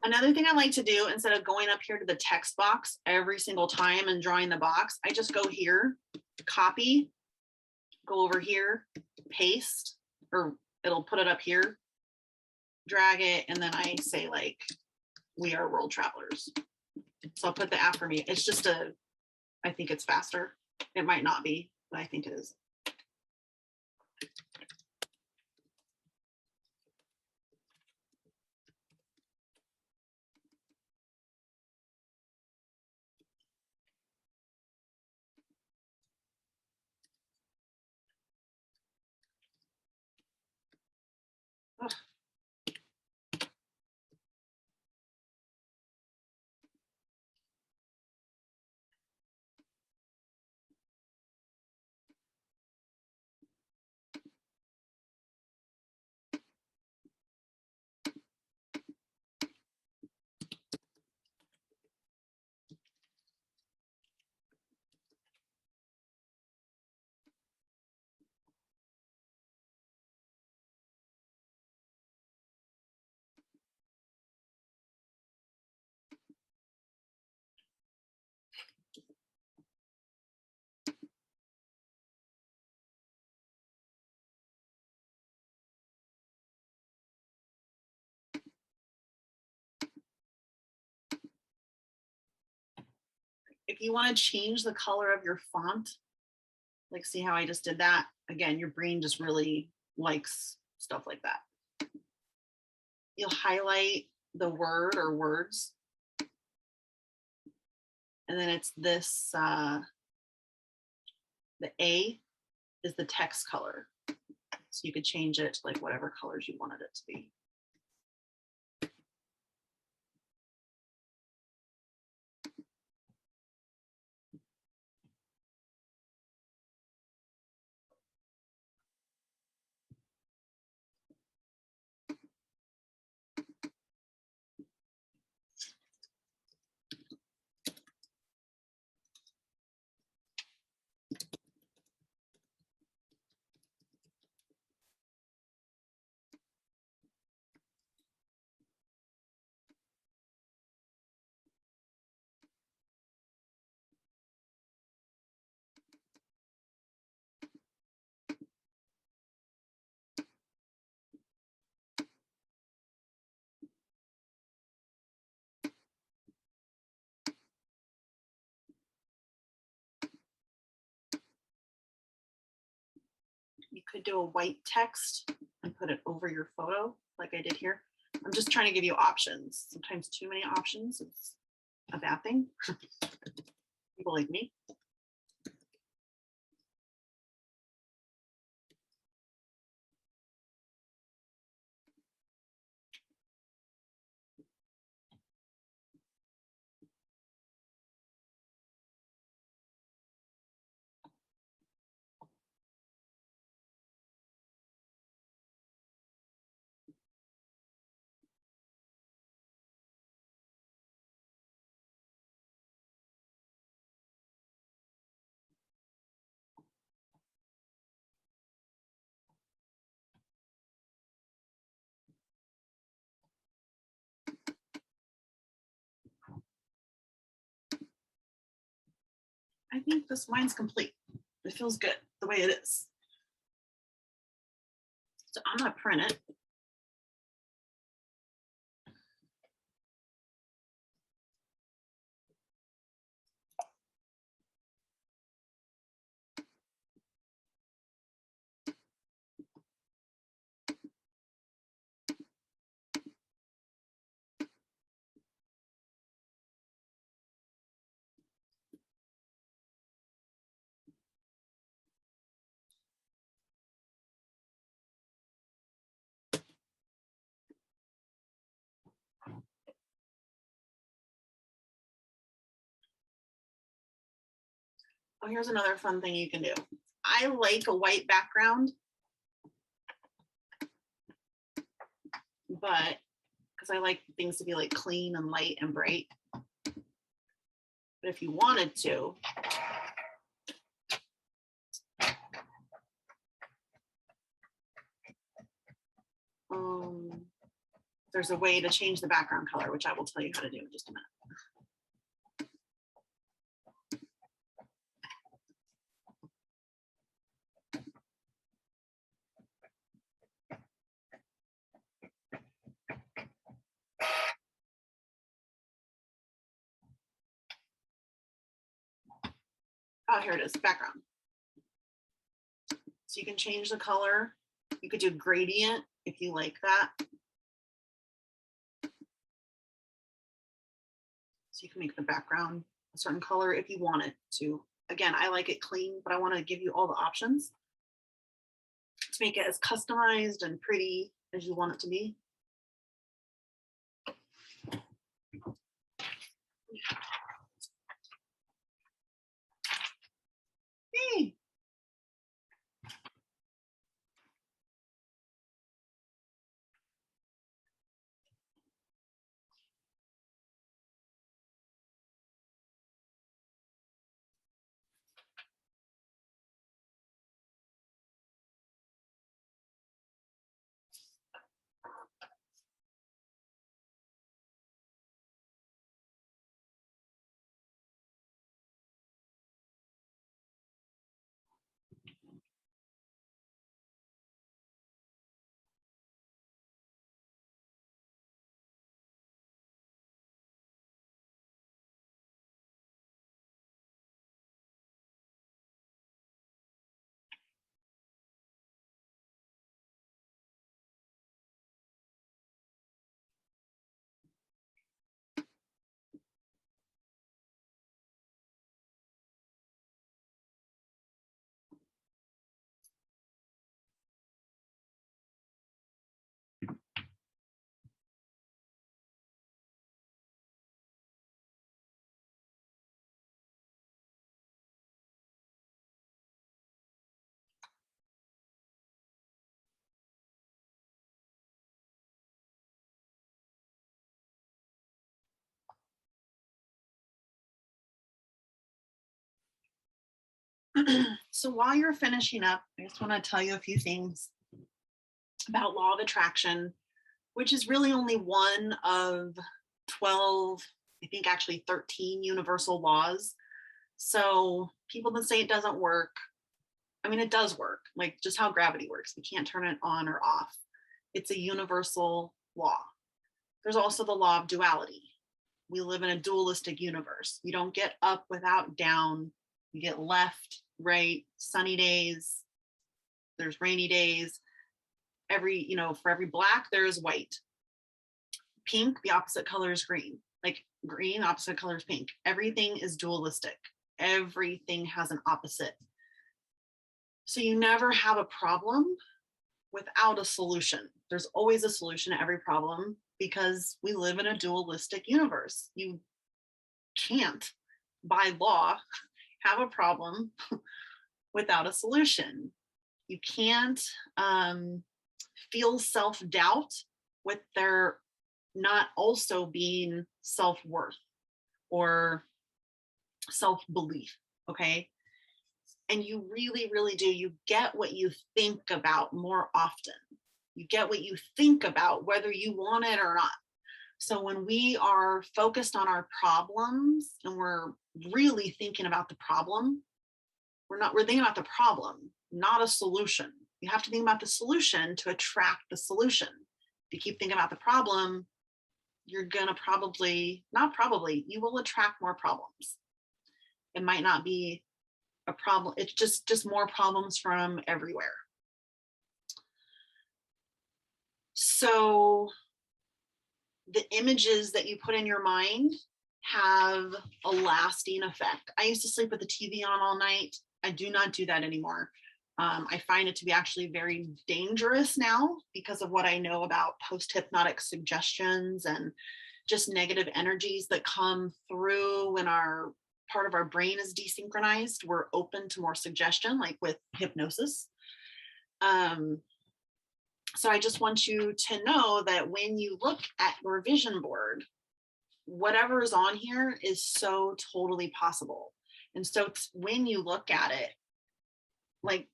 S1: Another thing I like to do, instead of going up here to the text box every single time and drawing the box, I just go here, copy, go over here, paste, or it'll put it up here, drag it, and then I say like, we are world travelers. So I'll put the affirmation. It's just I think it's faster. It might not be, but I think it is. Ugh. If you want to change the color of your font, like see how I just did that? Again, your brain just really likes stuff like that. You'll highlight the word or words. And then it's this, the A is the text color. So you could change it to like whatever colors you wanted it to be. You could do a white text and put it over your photo. like I did here. I'm just trying to give you options. Sometimes too many options is a bad thing. People like me. I think this wine's complete. It feels good the way it is. So I'm gonna print it. Oh, here's another fun thing you can do. I like a white background, but because I like things to be like clean and light and bright. But if you wanted to, there's a way to change the background color, which I will tell you how to do in just a minute. Oh, here it is, background. So you can change the color. You could do gradient if you like that. So you can make the background a certain color if you want it to. Again, I like it clean, but I want to give you all the options to make it as customized and pretty as you want it to be. Hey. So while you're finishing up, I just want to tell you a few things about law of attraction, which is really only one of 12, I think actually 13 universal laws. So people that say it doesn't work, I mean, it does work, like just how gravity works. We can't turn it on or off. It's a universal law. There's also the law of duality. We live in a dualistic universe. You don't get up without down. You get left, right, sunny days. There's rainy days. for every black, there is white. Pink, the opposite color is green. Like green, opposite color is pink. Everything is dualistic. Everything has an opposite. So you never have a problem without a solution. There's always a solution to every problem because we live in a dualistic universe. You can't, by law, have a problem without a solution. You can't feel self-doubt with there not also being self-worth or self-belief, okay? And you really, really do. You get what you think about more often. You get what you think about, whether you want it or not. So when we are focused on our problems and we're really thinking about the problem, we're thinking about the problem, not a solution. You have to think about the solution to attract the solution. If you keep thinking about the problem, you're gonna you will attract more problems. It might not be a problem, it's just more problems from everywhere. So the images that you put in your mind have a lasting effect. I used to sleep with the TV on all night. I do not do that anymore. I find it to be actually very dangerous now because of what I know about post-hypnotic suggestions and just negative energies that come through when our part of our brain is desynchronized. We're open to more suggestion, like with hypnosis. So I just want you to know that when you look at your vision board, whatever is on here is so totally possible. And so when you look at it, like,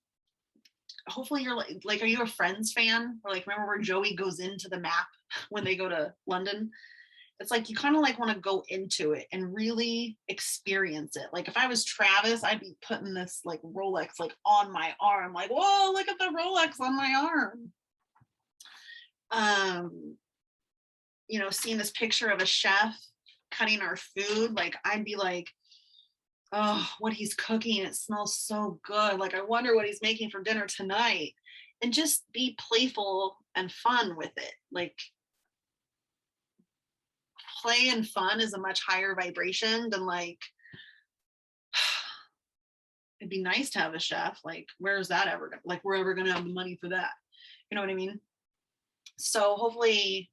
S1: hopefully you're like, are you a Friends fan? Or like, remember where Joey goes into the map when they go to London? It's like, you kind of like want to go into it and really experience it. Like if I was Travis, I'd be putting this like Rolex like on my arm, like, whoa, look at the Rolex on my arm. Seeing this picture of a chef cutting our food, like I'd be like, oh, what he's cooking, it smells so good. Like, I wonder what he's making for dinner tonight. And just be playful and fun with it. Like, play and fun is a much higher vibration than like, it'd be nice to have a chef. Like, where's that ever gonna, like, we're ever gonna have the money for that? You know what I mean? So hopefully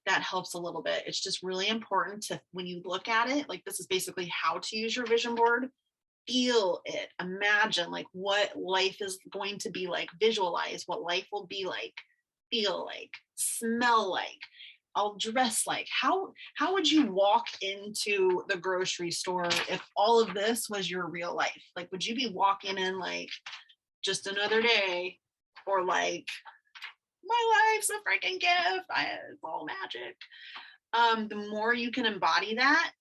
S1: that helps a little bit. It's just really important to, when you look at it, like this is basically how to use your vision board. Feel it, imagine like what life is going to be like, visualize what life will be like, feel like, smell like, I'll dress like. How would you walk into the grocery store if all of this was your real life? Like, would you be walking in like just another day, or like, my life's a freaking gift, it's all magic? The more you can embody that,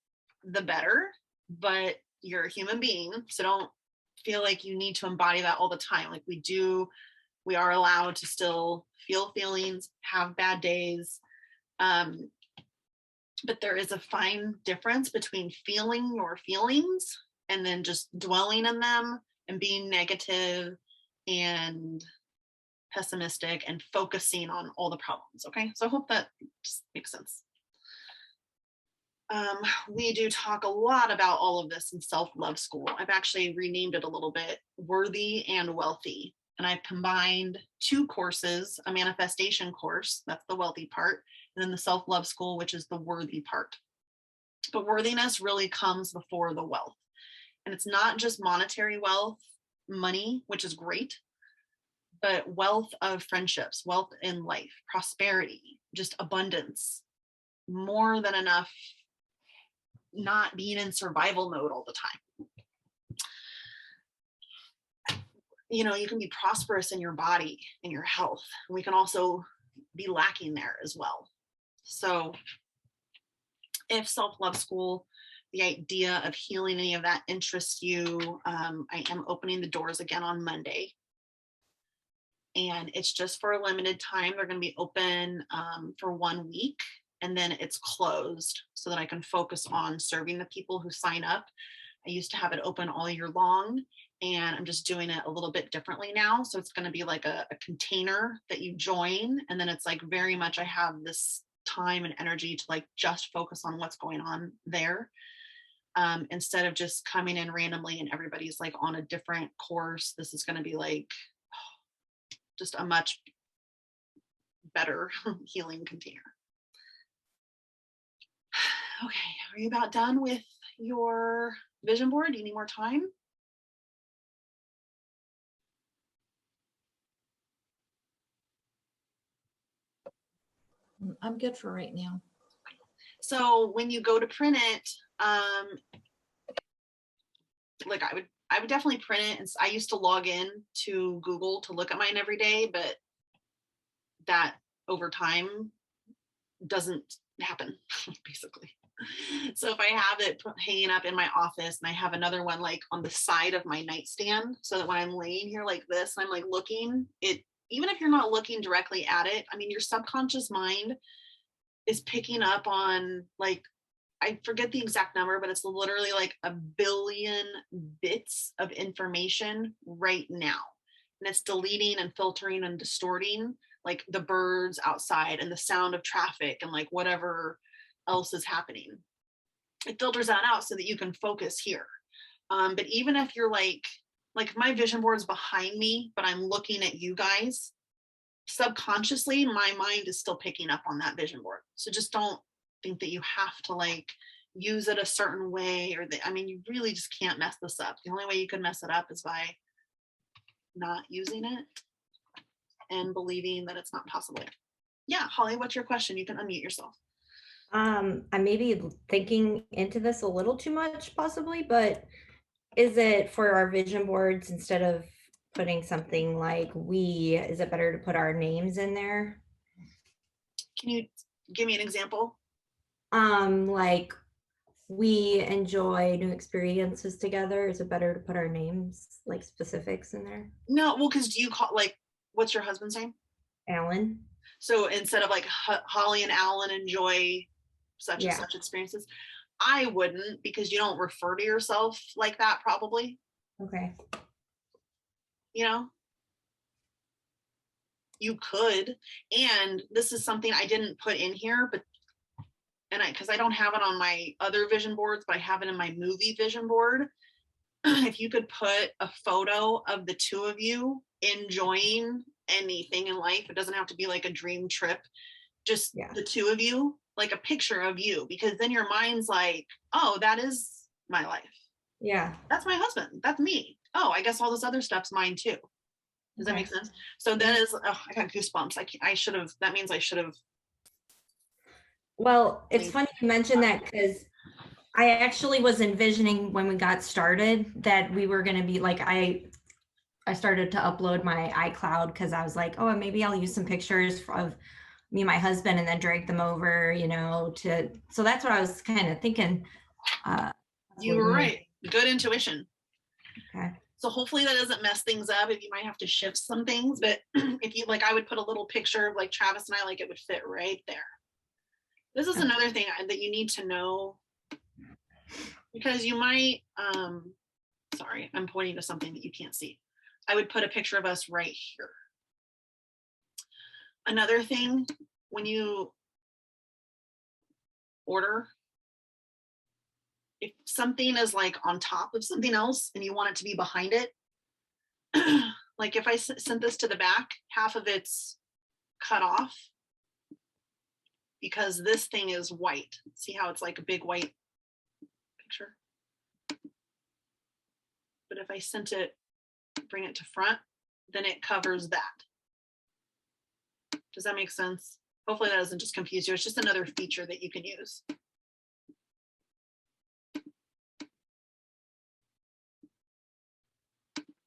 S1: the better. But you're a human being, so don't feel like you need to embody that all the time. Like we are allowed to still feel feelings, have bad days. But there is a fine difference between feeling your feelings and then just dwelling in them and being negative and pessimistic and focusing on all the problems. Okay, so I hope that just makes sense. We do talk a lot about all of this in self-love school. I've actually renamed it a little bit, Worthy and Wealthy. And I've combined two courses, a manifestation course, that's the wealthy part, and then the self-love school, which is the worthy part. But worthiness really comes before the wealth. And it's not just monetary wealth, money, which is great, but wealth of friendships, wealth in life, prosperity, just abundance, more than enough, not being in survival mode all the time. You can be prosperous in your body, in your health. We can also be lacking there as well. So if self-love school, the idea of healing any of that interests you, I am opening the doors again on Monday. And it's just for a limited time. They're going to be open for 1 week, and then it's closed so that I can focus on serving the people who sign up. I used to have it open all year long, and I'm just doing it a little bit differently now. So it's going to be like a container that you join. And then it's like very much, I have this time and energy to like just focus on what's going on there. Instead of just coming in randomly and everybody's like on a different course. This is going to be like just a much better healing container. Okay, are you about done with your vision board? Do you need more time?
S3: I'm good for right now.
S1: So when you go to print it, like I would definitely print it. And I used to log in to Google to look at mine every day, but that over time doesn't happen basically. So if I have it hanging up in my office and I have another one like on the side of my nightstand, so that when I'm laying here like this and I'm like looking, it, even if you're not looking directly at it, I mean, your subconscious mind is picking up on, like, I forget the exact number, but it's literally like 1 billion bits of information right now. And it's deleting and filtering and distorting like the birds outside and the sound of traffic and like whatever else is happening. It filters that out so that you can focus here. But even if you're like if my vision board's behind me, but I'm looking at you guys, subconsciously, my mind is still picking up on that vision board. So just don't think that you have to like use it a certain way, or I mean, you really just can't mess this up. The only way you can mess it up is by not using it and believing that it's not possible. Yeah, Holly, what's your question? You can unmute yourself.
S2: I may be thinking into this a little too much possibly, but is it for our vision boards, instead of putting something like is it better to put our names in there?
S1: Can you give me an example?
S2: Like, we enjoy new experiences together. Is it better to put our names, like specifics in there?
S1: No, well, because do you call, like, what's your husband's name?
S2: Alan.
S1: So instead of like Holly and Alan enjoy such and such experiences, I wouldn't, because you don't refer to yourself like that probably.
S2: Okay.
S1: You know, you could, and this is something I didn't put in here, but because I don't have it on my other vision boards, but I have it in my movie vision board. If you could put a photo of the two of you enjoying anything in life, it doesn't have to be like a dream trip, just the two of you, like a picture of you, because then your mind's like, oh, that is my life. Yeah. That's my husband. That's me. Oh, I guess all this other stuff's mine too. Does that make sense? So that is, oh, I got goosebumps. I should have, that means I should have.
S2: Well, it's funny you mentioned that, because I actually was envisioning when we got started that we were going to be like, I started to upload my iCloud because I was like, oh, maybe I'll use some pictures of me and my husband and then drag them over, so that's what I was kind of thinking.
S1: You were right. Good intuition.
S2: Okay.
S1: So hopefully that doesn't mess things up. If you might have to shift some things, but if you like, I would put a little picture of like Travis and I, like it would fit right there. This is another thing that you need to know, because you might, sorry, I'm pointing to something that you can't see. I would put a picture of us right here. Another thing, when you order, if something is like on top of something else and you want it to be behind it, like if I sent this to the back, half of it's cut off because this thing is white. See how it's like a big white picture? But if I sent it, bring it to front, then it covers that. Does that make sense? Hopefully that doesn't just confuse you. It's just another feature that you can use.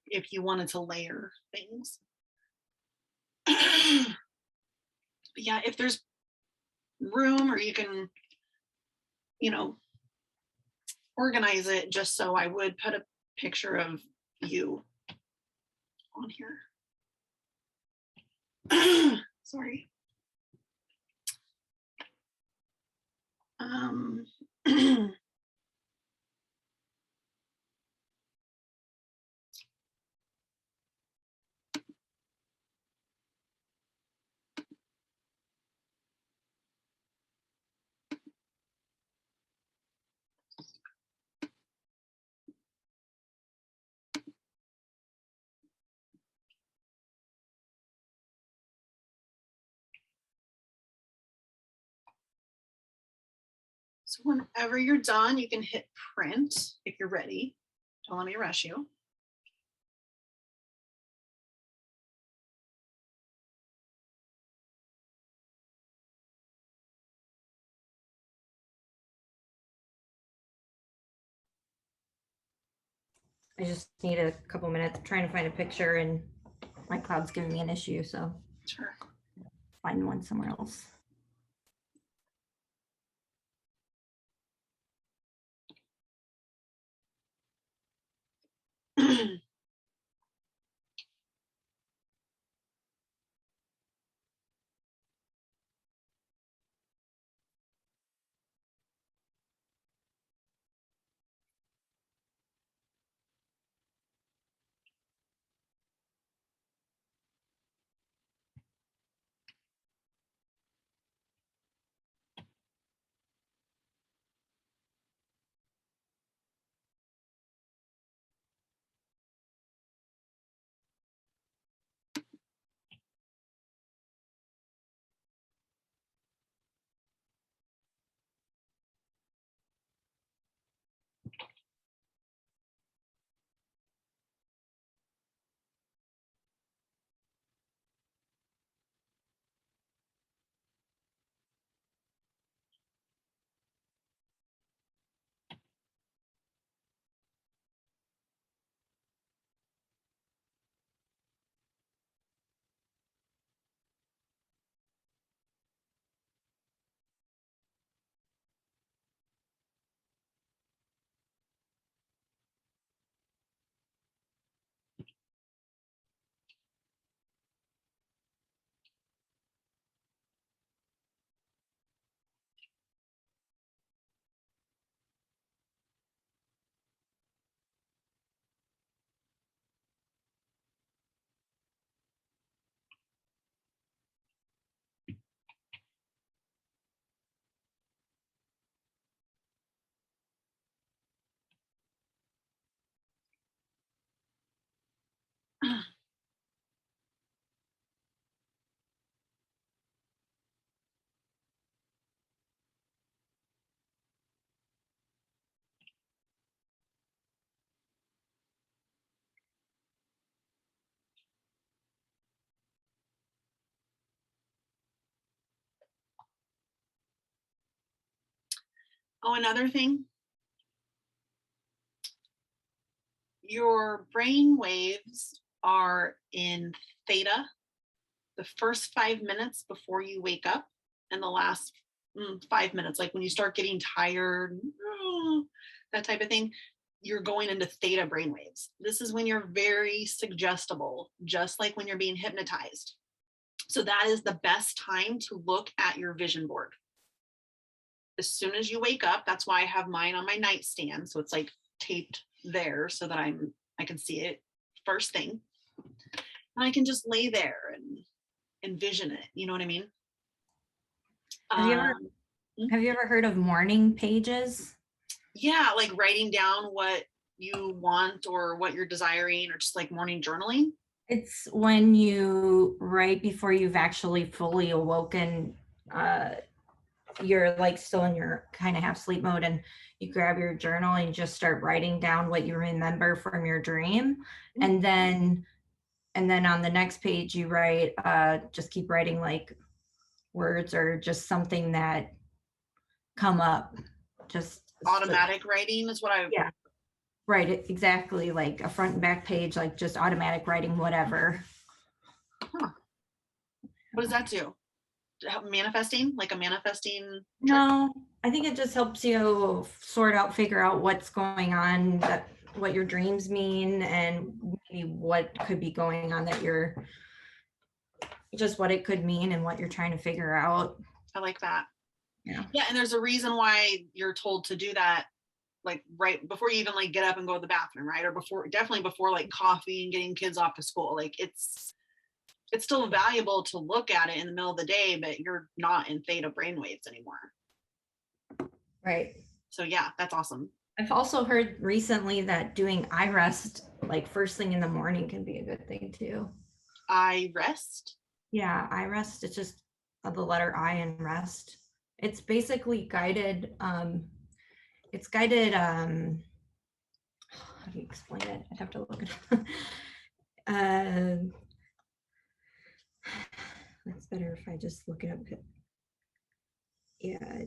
S1: If you wanted to layer things. Yeah, if there's room, or you can, organize it, just so I would put a picture of you on here. Sorry. So whenever you're done, you can hit print if you're ready. Don't let me rush you.
S2: I just need a couple minutes trying to find a picture and my cloud's giving me an issue, so
S1: Sure.
S2: find one somewhere else. Oh, another thing, your brain waves are in theta the first 5 minutes before you wake up, and the last 5 minutes, like when you start getting tired, that type of thing, you're going into theta brainwaves. This is when you're very suggestible, just like when you're being hypnotized. So that is the best time to look at your vision board. As soon as you wake up, that's why I have mine on my nightstand. So it's like taped there so that I can see it first thing. And I can just lay there and envision it. You know what I mean? Have you ever heard of morning pages?
S1: Yeah, like writing down what you want or what you're desiring, or just like morning journaling.
S2: It's when you, right before you've actually fully awoken, you're like still in your kind of half sleep mode, and you grab your journal and just start writing down what you remember from your dream. And then on the next page you write, just keep writing like words or just something that come up. Just
S1: Automatic writing is what I
S2: Yeah. Right, exactly, like a front and back page, like just automatic writing, whatever.
S1: What does that do? Manifesting, like a manifesting trick?
S2: No, I think it just helps you sort out, figure out what's going on, that what your dreams mean, and maybe what could be going on that you're just what it could mean and what you're trying to figure out.
S1: I like that.
S2: Yeah.
S1: Yeah, and there's a reason why you're told to do that, like right before you even like get up and go to the bathroom, right? Or definitely before like coffee and getting kids off to school. Like it's still valuable to look at it in the middle of the day, but you're not in theta brainwaves anymore.
S2: Right.
S1: So yeah, that's awesome.
S2: I've also heard recently that doing eye rest like first thing in the morning can be a good thing too.
S1: Eye rest?
S2: Yeah, eye rest. It's just the letter I and rest. It's basically guided, it's guided, how do you explain it? I'd have to look it up. That's better if I just look it up. Yeah.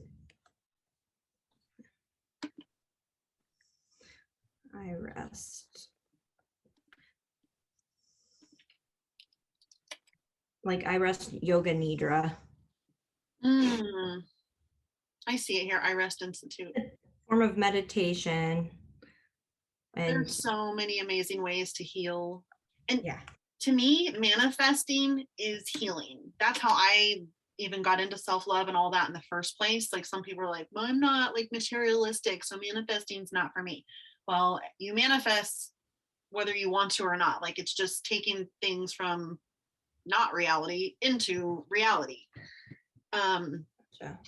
S2: I rest. Like I rest yoga nidra.
S1: I see it here. I Rest Institute.
S2: Form of meditation. And
S1: There's so many amazing ways to heal. And
S2: yeah,
S1: to me, manifesting is healing. That's how I even got into self-love and all that in the first place. Like some people are like, well, I'm not like materialistic, so manifesting is not for me. Well, you manifest whether you want to or not. Like it's just taking things from not reality into reality.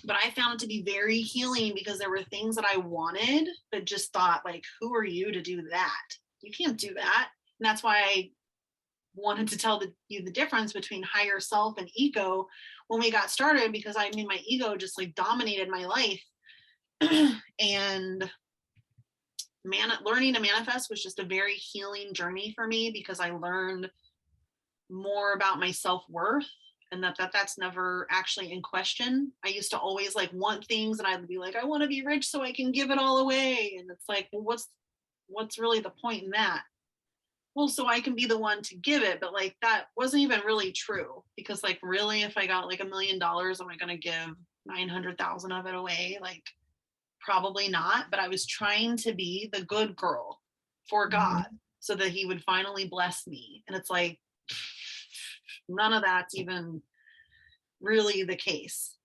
S1: But I found it to be very healing because there were things that I wanted, but just thought like, who are you to do that? You can't do that. And that's why I wanted to tell you the difference between higher self and ego when we got started, because I mean, my ego just like dominated my life. And learning to manifest was just a very healing journey for me because I learned more about my self-worth and that's never actually in question. I used to always like want things and I'd be like, I want to be rich so I can give it all away. And it's like, well, what's really the point in that? Well, so I can be the one to give it, but like that wasn't even really true because like really if I got like $1 million, am I going to give 900,000 of it away? Like probably not, but I was trying to be the good girl for God so that he would finally bless me. And it's like, none of that's even really the case.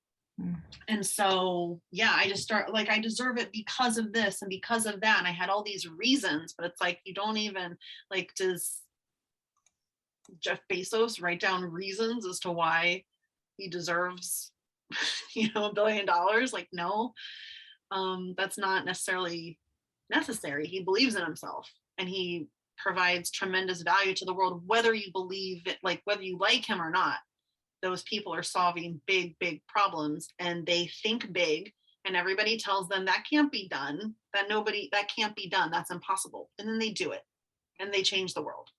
S1: And so, yeah, I just start like, I deserve it because of this and because of that. And I had all these reasons, but it's like, you don't even like, does Jeff Bezos write down reasons as to why he deserves, $1 billion? Like, no, that's not necessarily necessary. He believes in himself and he provides tremendous value to the world, whether you believe it, like whether you like him or not. Those people are solving big problems and they think big and everybody tells them that can't be done, that can't be done, that's impossible, and then they do it and they change the world.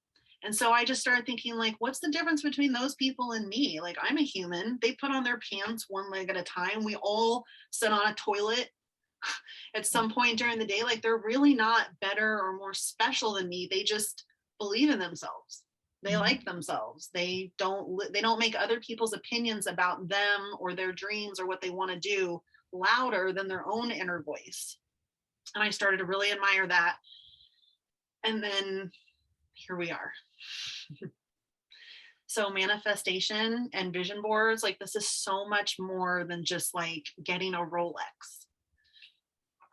S1: And so I just started thinking like, what's the difference between those people and me? Like, I'm a human. They put on their pants one leg at a time. We all sit on a toilet at some point during the day. Like, they're really not better or more special than me. They just believe in themselves. They like themselves. They don't make other people's opinions about them or their dreams or what they want to do louder than their own inner voice. And I started to really admire that. And then here we are. So manifestation and vision boards, like this is so much more than just like getting a Rolex.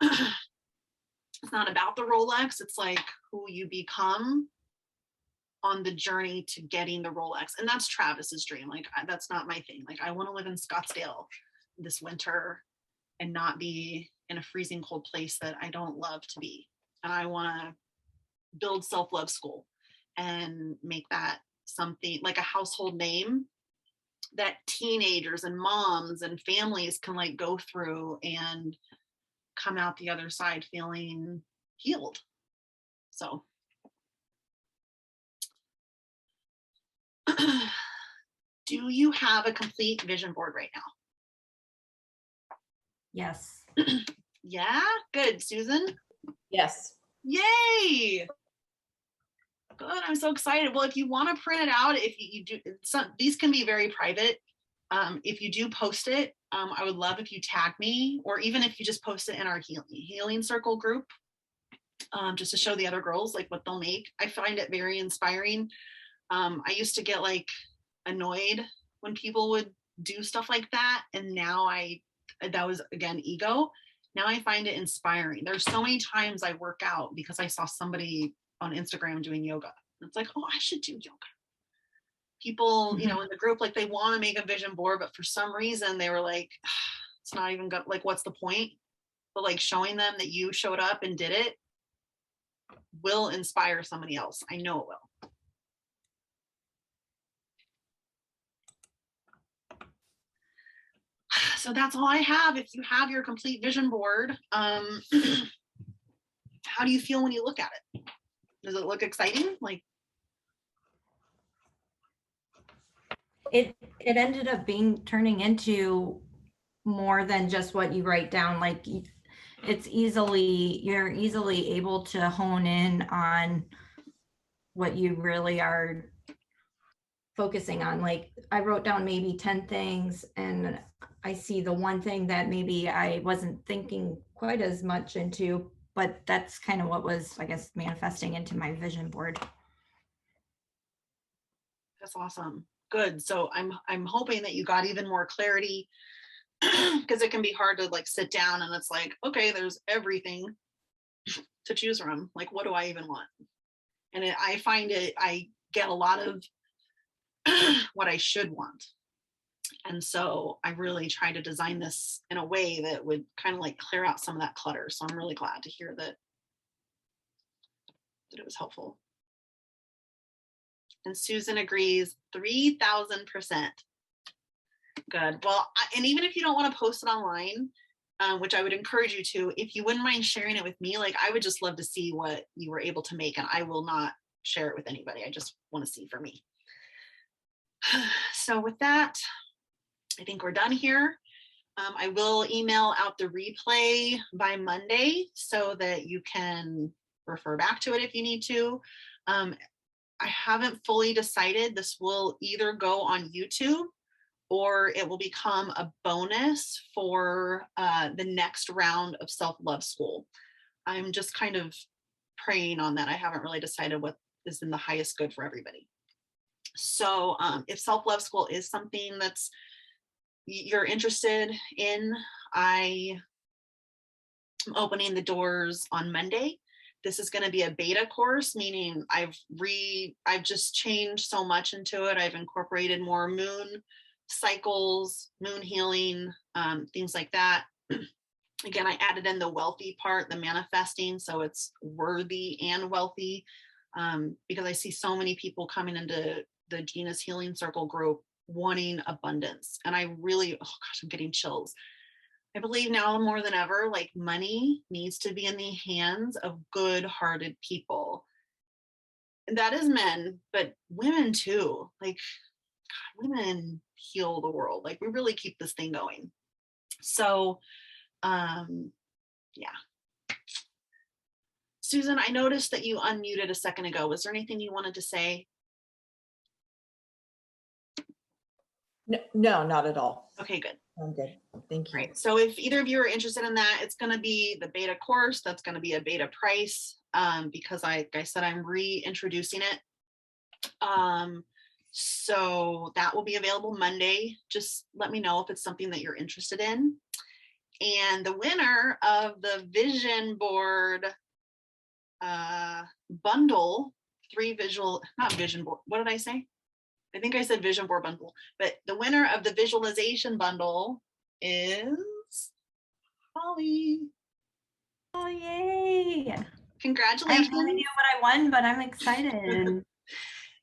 S1: It's not about the Rolex. It's like who you become on the journey to getting the Rolex. And that's Travis's dream. Like, that's not my thing. Like, I want to live in Scottsdale this winter and not be in a freezing cold place that I don't love to be. And I want to build self-love school and make that something like a household name that teenagers and moms and families can like go through and come out the other side feeling healed. So do you have a complete vision board right now?
S2: yes.
S1: Yeah, good. Susan?
S3: Yes.
S1: Yay! Good, I'm so excited. Well, if you want to print it out, if you do, these can be very private. If you do post it, I would love if you tag me, or even if you just post it in our healing circle group, just to show the other girls like what they'll make. I find it very inspiring. I used to get like annoyed when people would do stuff like that, and now that was again ego. Now I find it inspiring. There's so many times I work out because I saw somebody on Instagram doing yoga. It's like, oh, I should do yoga. People, in the group, like they want to make a vision board, but for some reason they were like, it's not even good. Like, what's the point? But like showing them that you showed up and did it will inspire somebody else. I know it will. So that's all I have. If you have your complete vision board, how do you feel when you look at it? Does it look exciting? Like,
S2: It ended up turning into more than just what you write down. Like you're easily able to hone in on what you really are focusing on. Like I wrote down maybe 10 things and I see the one thing that maybe I wasn't thinking quite as much into, but that's kind of what was, I guess, manifesting into my vision board.
S1: that's awesome. Good. So I'm hoping that you got even more clarity, because it can be hard to like sit down and it's like, okay, there's everything to choose from. Like, what do I even want? And I find I get a lot of what I should want. And so I really try to design this in a way that would kind of like clear out some of that clutter. So I'm really glad to hear that it was helpful. And Susan agrees 3,000%. Good. Well, and even if you don't want to post it online, which I would encourage you to, if you wouldn't mind sharing it with me, like I would just love to see what you were able to make, and I will not share it with anybody. I just want to see for me. So with that, I think we're done here. I will email out the replay by Monday so that you can refer back to it if you need to. I haven't fully decided. This will either go on YouTube or it will become a bonus for the next round of Self-Love School. I'm just kind of praying on that. I haven't really decided what is in the highest good for everybody. So if Self-Love School is something that's you're interested in, I am opening the doors on Monday. This is going to be a beta course, meaning I've just changed so much into it. I've incorporated more moon cycles, moon healing, things like that. Again, I added in the wealthy part, the manifesting, so it's worthy and wealthy, because I see so many people coming into the Gina's Healing Circle group wanting abundance. And I really, oh gosh, I'm getting chills. I believe now more than ever, like money needs to be in the hands of good-hearted people. And that is men, but women too. Like, God, women heal the world. Like, we really keep this thing going. So, yeah. Susan, I noticed that you unmuted a second ago. Was there anything you wanted to say?
S3: No, not at all.
S1: Okay, good.
S3: I'm good. Thank you.
S1: Right. So if either of you are interested in that, it's going to be the beta course. That's going to be a beta price, because like I said, I'm reintroducing it. So that will be available Monday. Just let me know if it's something that you're interested in. And the winner of the vision board bundle, not vision board. What did I say? I think I said vision board bundle, but the winner of the visualization bundle is Holly.
S2: Oh, yay.
S1: Congratulations.
S2: I have no idea what I won, but I'm excited.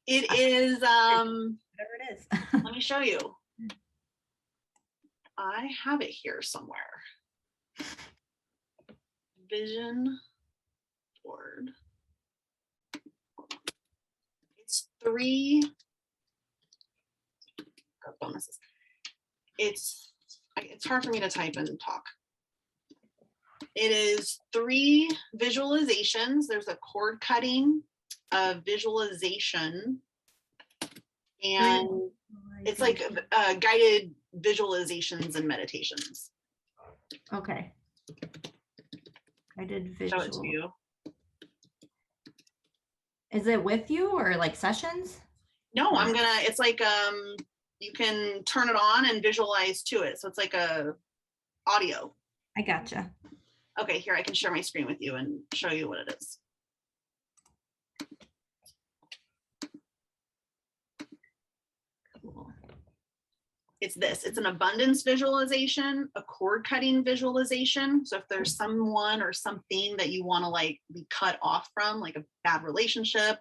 S1: It is,
S2: Whatever it is.
S1: let me show you. I have it here somewhere. Vision board. It's 3 bonuses. It's hard for me to type and talk. It is 3 visualizations. There's a cord cutting, a visualization, and it's like guided visualizations and meditations.
S2: Okay. I did
S1: Show it to
S2: visual.
S1: you.
S2: Is it with you or like sessions?
S1: No, it's like you can turn it on and visualize to it. So it's like a audio.
S2: I gotcha.
S1: Okay, here I can share my screen with you and show you what it is.
S2: Cool.
S1: It's this. It's an abundance visualization, a cord cutting visualization. So if there's someone or something that you want to like be cut off from, like a bad relationship,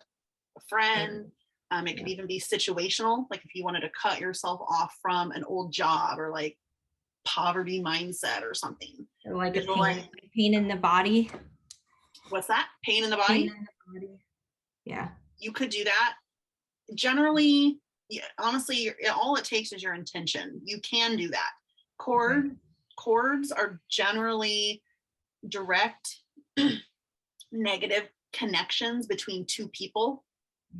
S1: a friend, it could even be situational. Like if you wanted to cut yourself off from an old job or like poverty mindset or something.
S2: Or like a
S1: Visualize-
S2: pain in the body.
S1: What's that? Pain in the body?
S2: Pain in the body. Yeah.
S1: You could do that. Generally, yeah, honestly, all it takes is your intention. You can do that. Chords are generally direct negative connections between two people.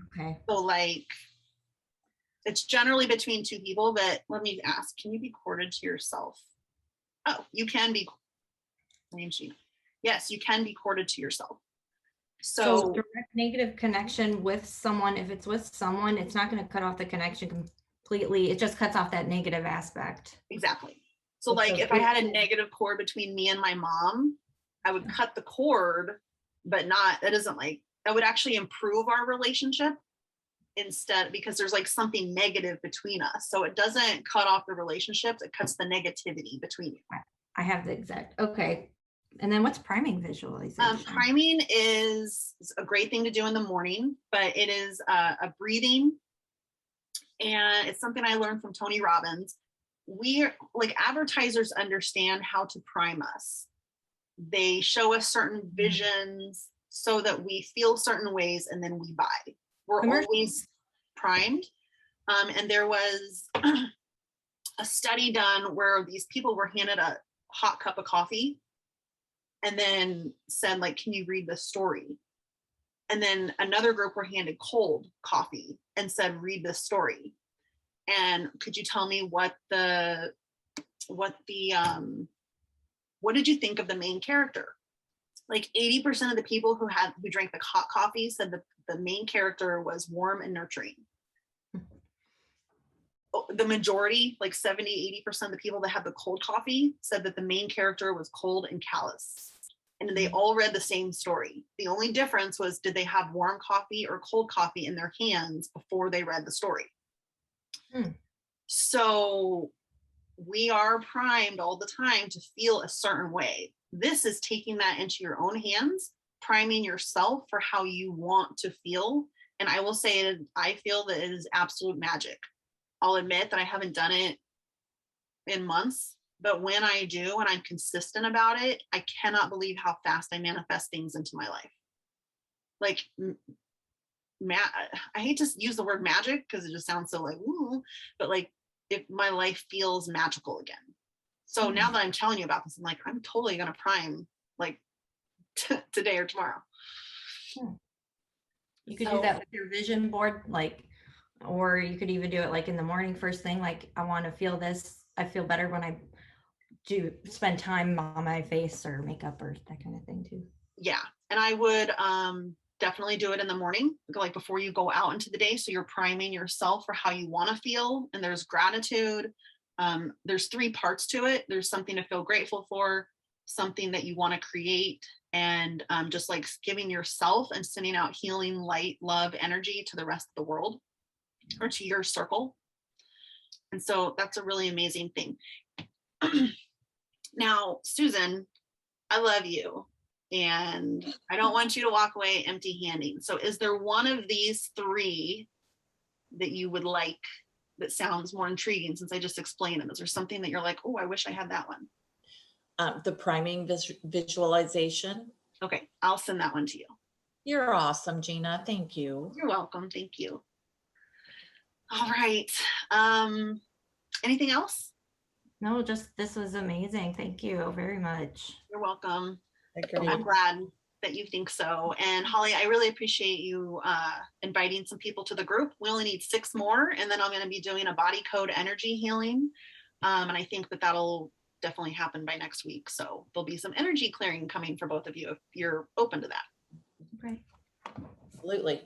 S2: Okay.
S1: So like, it's generally between two people, but let me ask, can you be corded to yourself? Oh, you can be. Name sheet. Yes, you can be corded to yourself. So
S2: direct negative connection with someone, if it's with someone, it's not going to cut off the connection completely. It just cuts off that negative aspect.
S1: exactly. So like if I had a negative cord between me and my mom, I would cut the cord, but not, that isn't like, that would actually improve our relationship instead, because there's like something negative between us. So it doesn't cut off the relationships, it cuts the negativity between you.
S2: I have the exact, okay. And then what's priming visualization?
S1: Priming is a great thing to do in the morning, but it is a breathing, and it's something I learned from Tony Robbins. We're like, advertisers understand how to prime us. They show us certain visions so that we feel certain ways, and then we buy. We're always primed. And there was a study done where these people were handed a hot cup of coffee and then said, like, can you read the story? And then another group were handed cold coffee and said, read this story. And could you tell me what did you think of the main character? Like 80% of the people who drank the hot coffee said that the main character was warm and nurturing. The majority, like 70-80% of the people that had the cold coffee said that the main character was cold and callous. And they all read the same story. The only difference was, did they have warm coffee or cold coffee in their hands before they read the story? So we are primed all the time to feel a certain way. This is taking that into your own hands, priming yourself for how you want to feel. And I will say that I feel that it is absolute magic. I'll admit that I haven't done it in months, but when I do and I'm consistent about it, I cannot believe how fast I manifest things into my life. Like, I hate to use the word magic because it just sounds so like, woo, but like, if my life feels magical again. So now that I'm telling you about this, I'm like, I'm totally going to prime like today or tomorrow.
S2: You could do that with your vision board, like, or you could even do it like in the morning, first thing, like, I want to feel this. I feel better when I do spend time on my face or makeup or that kind of thing too. Yeah.
S1: And I would definitely do it in the morning, like before you go out into the day. So you're priming yourself for how you want to feel. And there's gratitude. There's 3 parts to it. There's something to feel grateful for, something that you want to create, and just like giving yourself and sending out healing, light, love, energy to the rest of the world or to your circle. And so that's a really amazing thing. Now, Susan, I love you. And I don't want you to walk away empty-handed. So is there one of these 3 that you would like that sounds more intriguing since I just explained them? Is there something that you're like, oh, I wish I had that one?
S3: The priming visualization.
S1: Okay, I'll send that one to you.
S3: You're awesome, Gina. Thank you.
S1: You're welcome. Thank you. All right. Anything else?
S2: No, just this was amazing. Thank you very much.
S1: You're welcome.
S3: Agreed.
S1: I'm glad that you think so. And Holly, I really appreciate you inviting some people to the group. We only need 6 more, and then I'm going to be doing a body code energy healing. And I think that that'll definitely happen by next week. So there'll be some energy clearing coming for both of you if you're open to that.
S2: Great.
S3: Absolutely.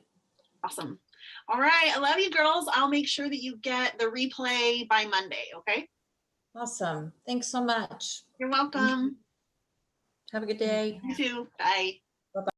S1: Awesome. All right. I love you, girls. I'll make sure that you get the replay by Monday. Okay.
S3: Awesome. Thanks so much.
S1: You're welcome.
S3: Have a good day.
S1: You too. Bye.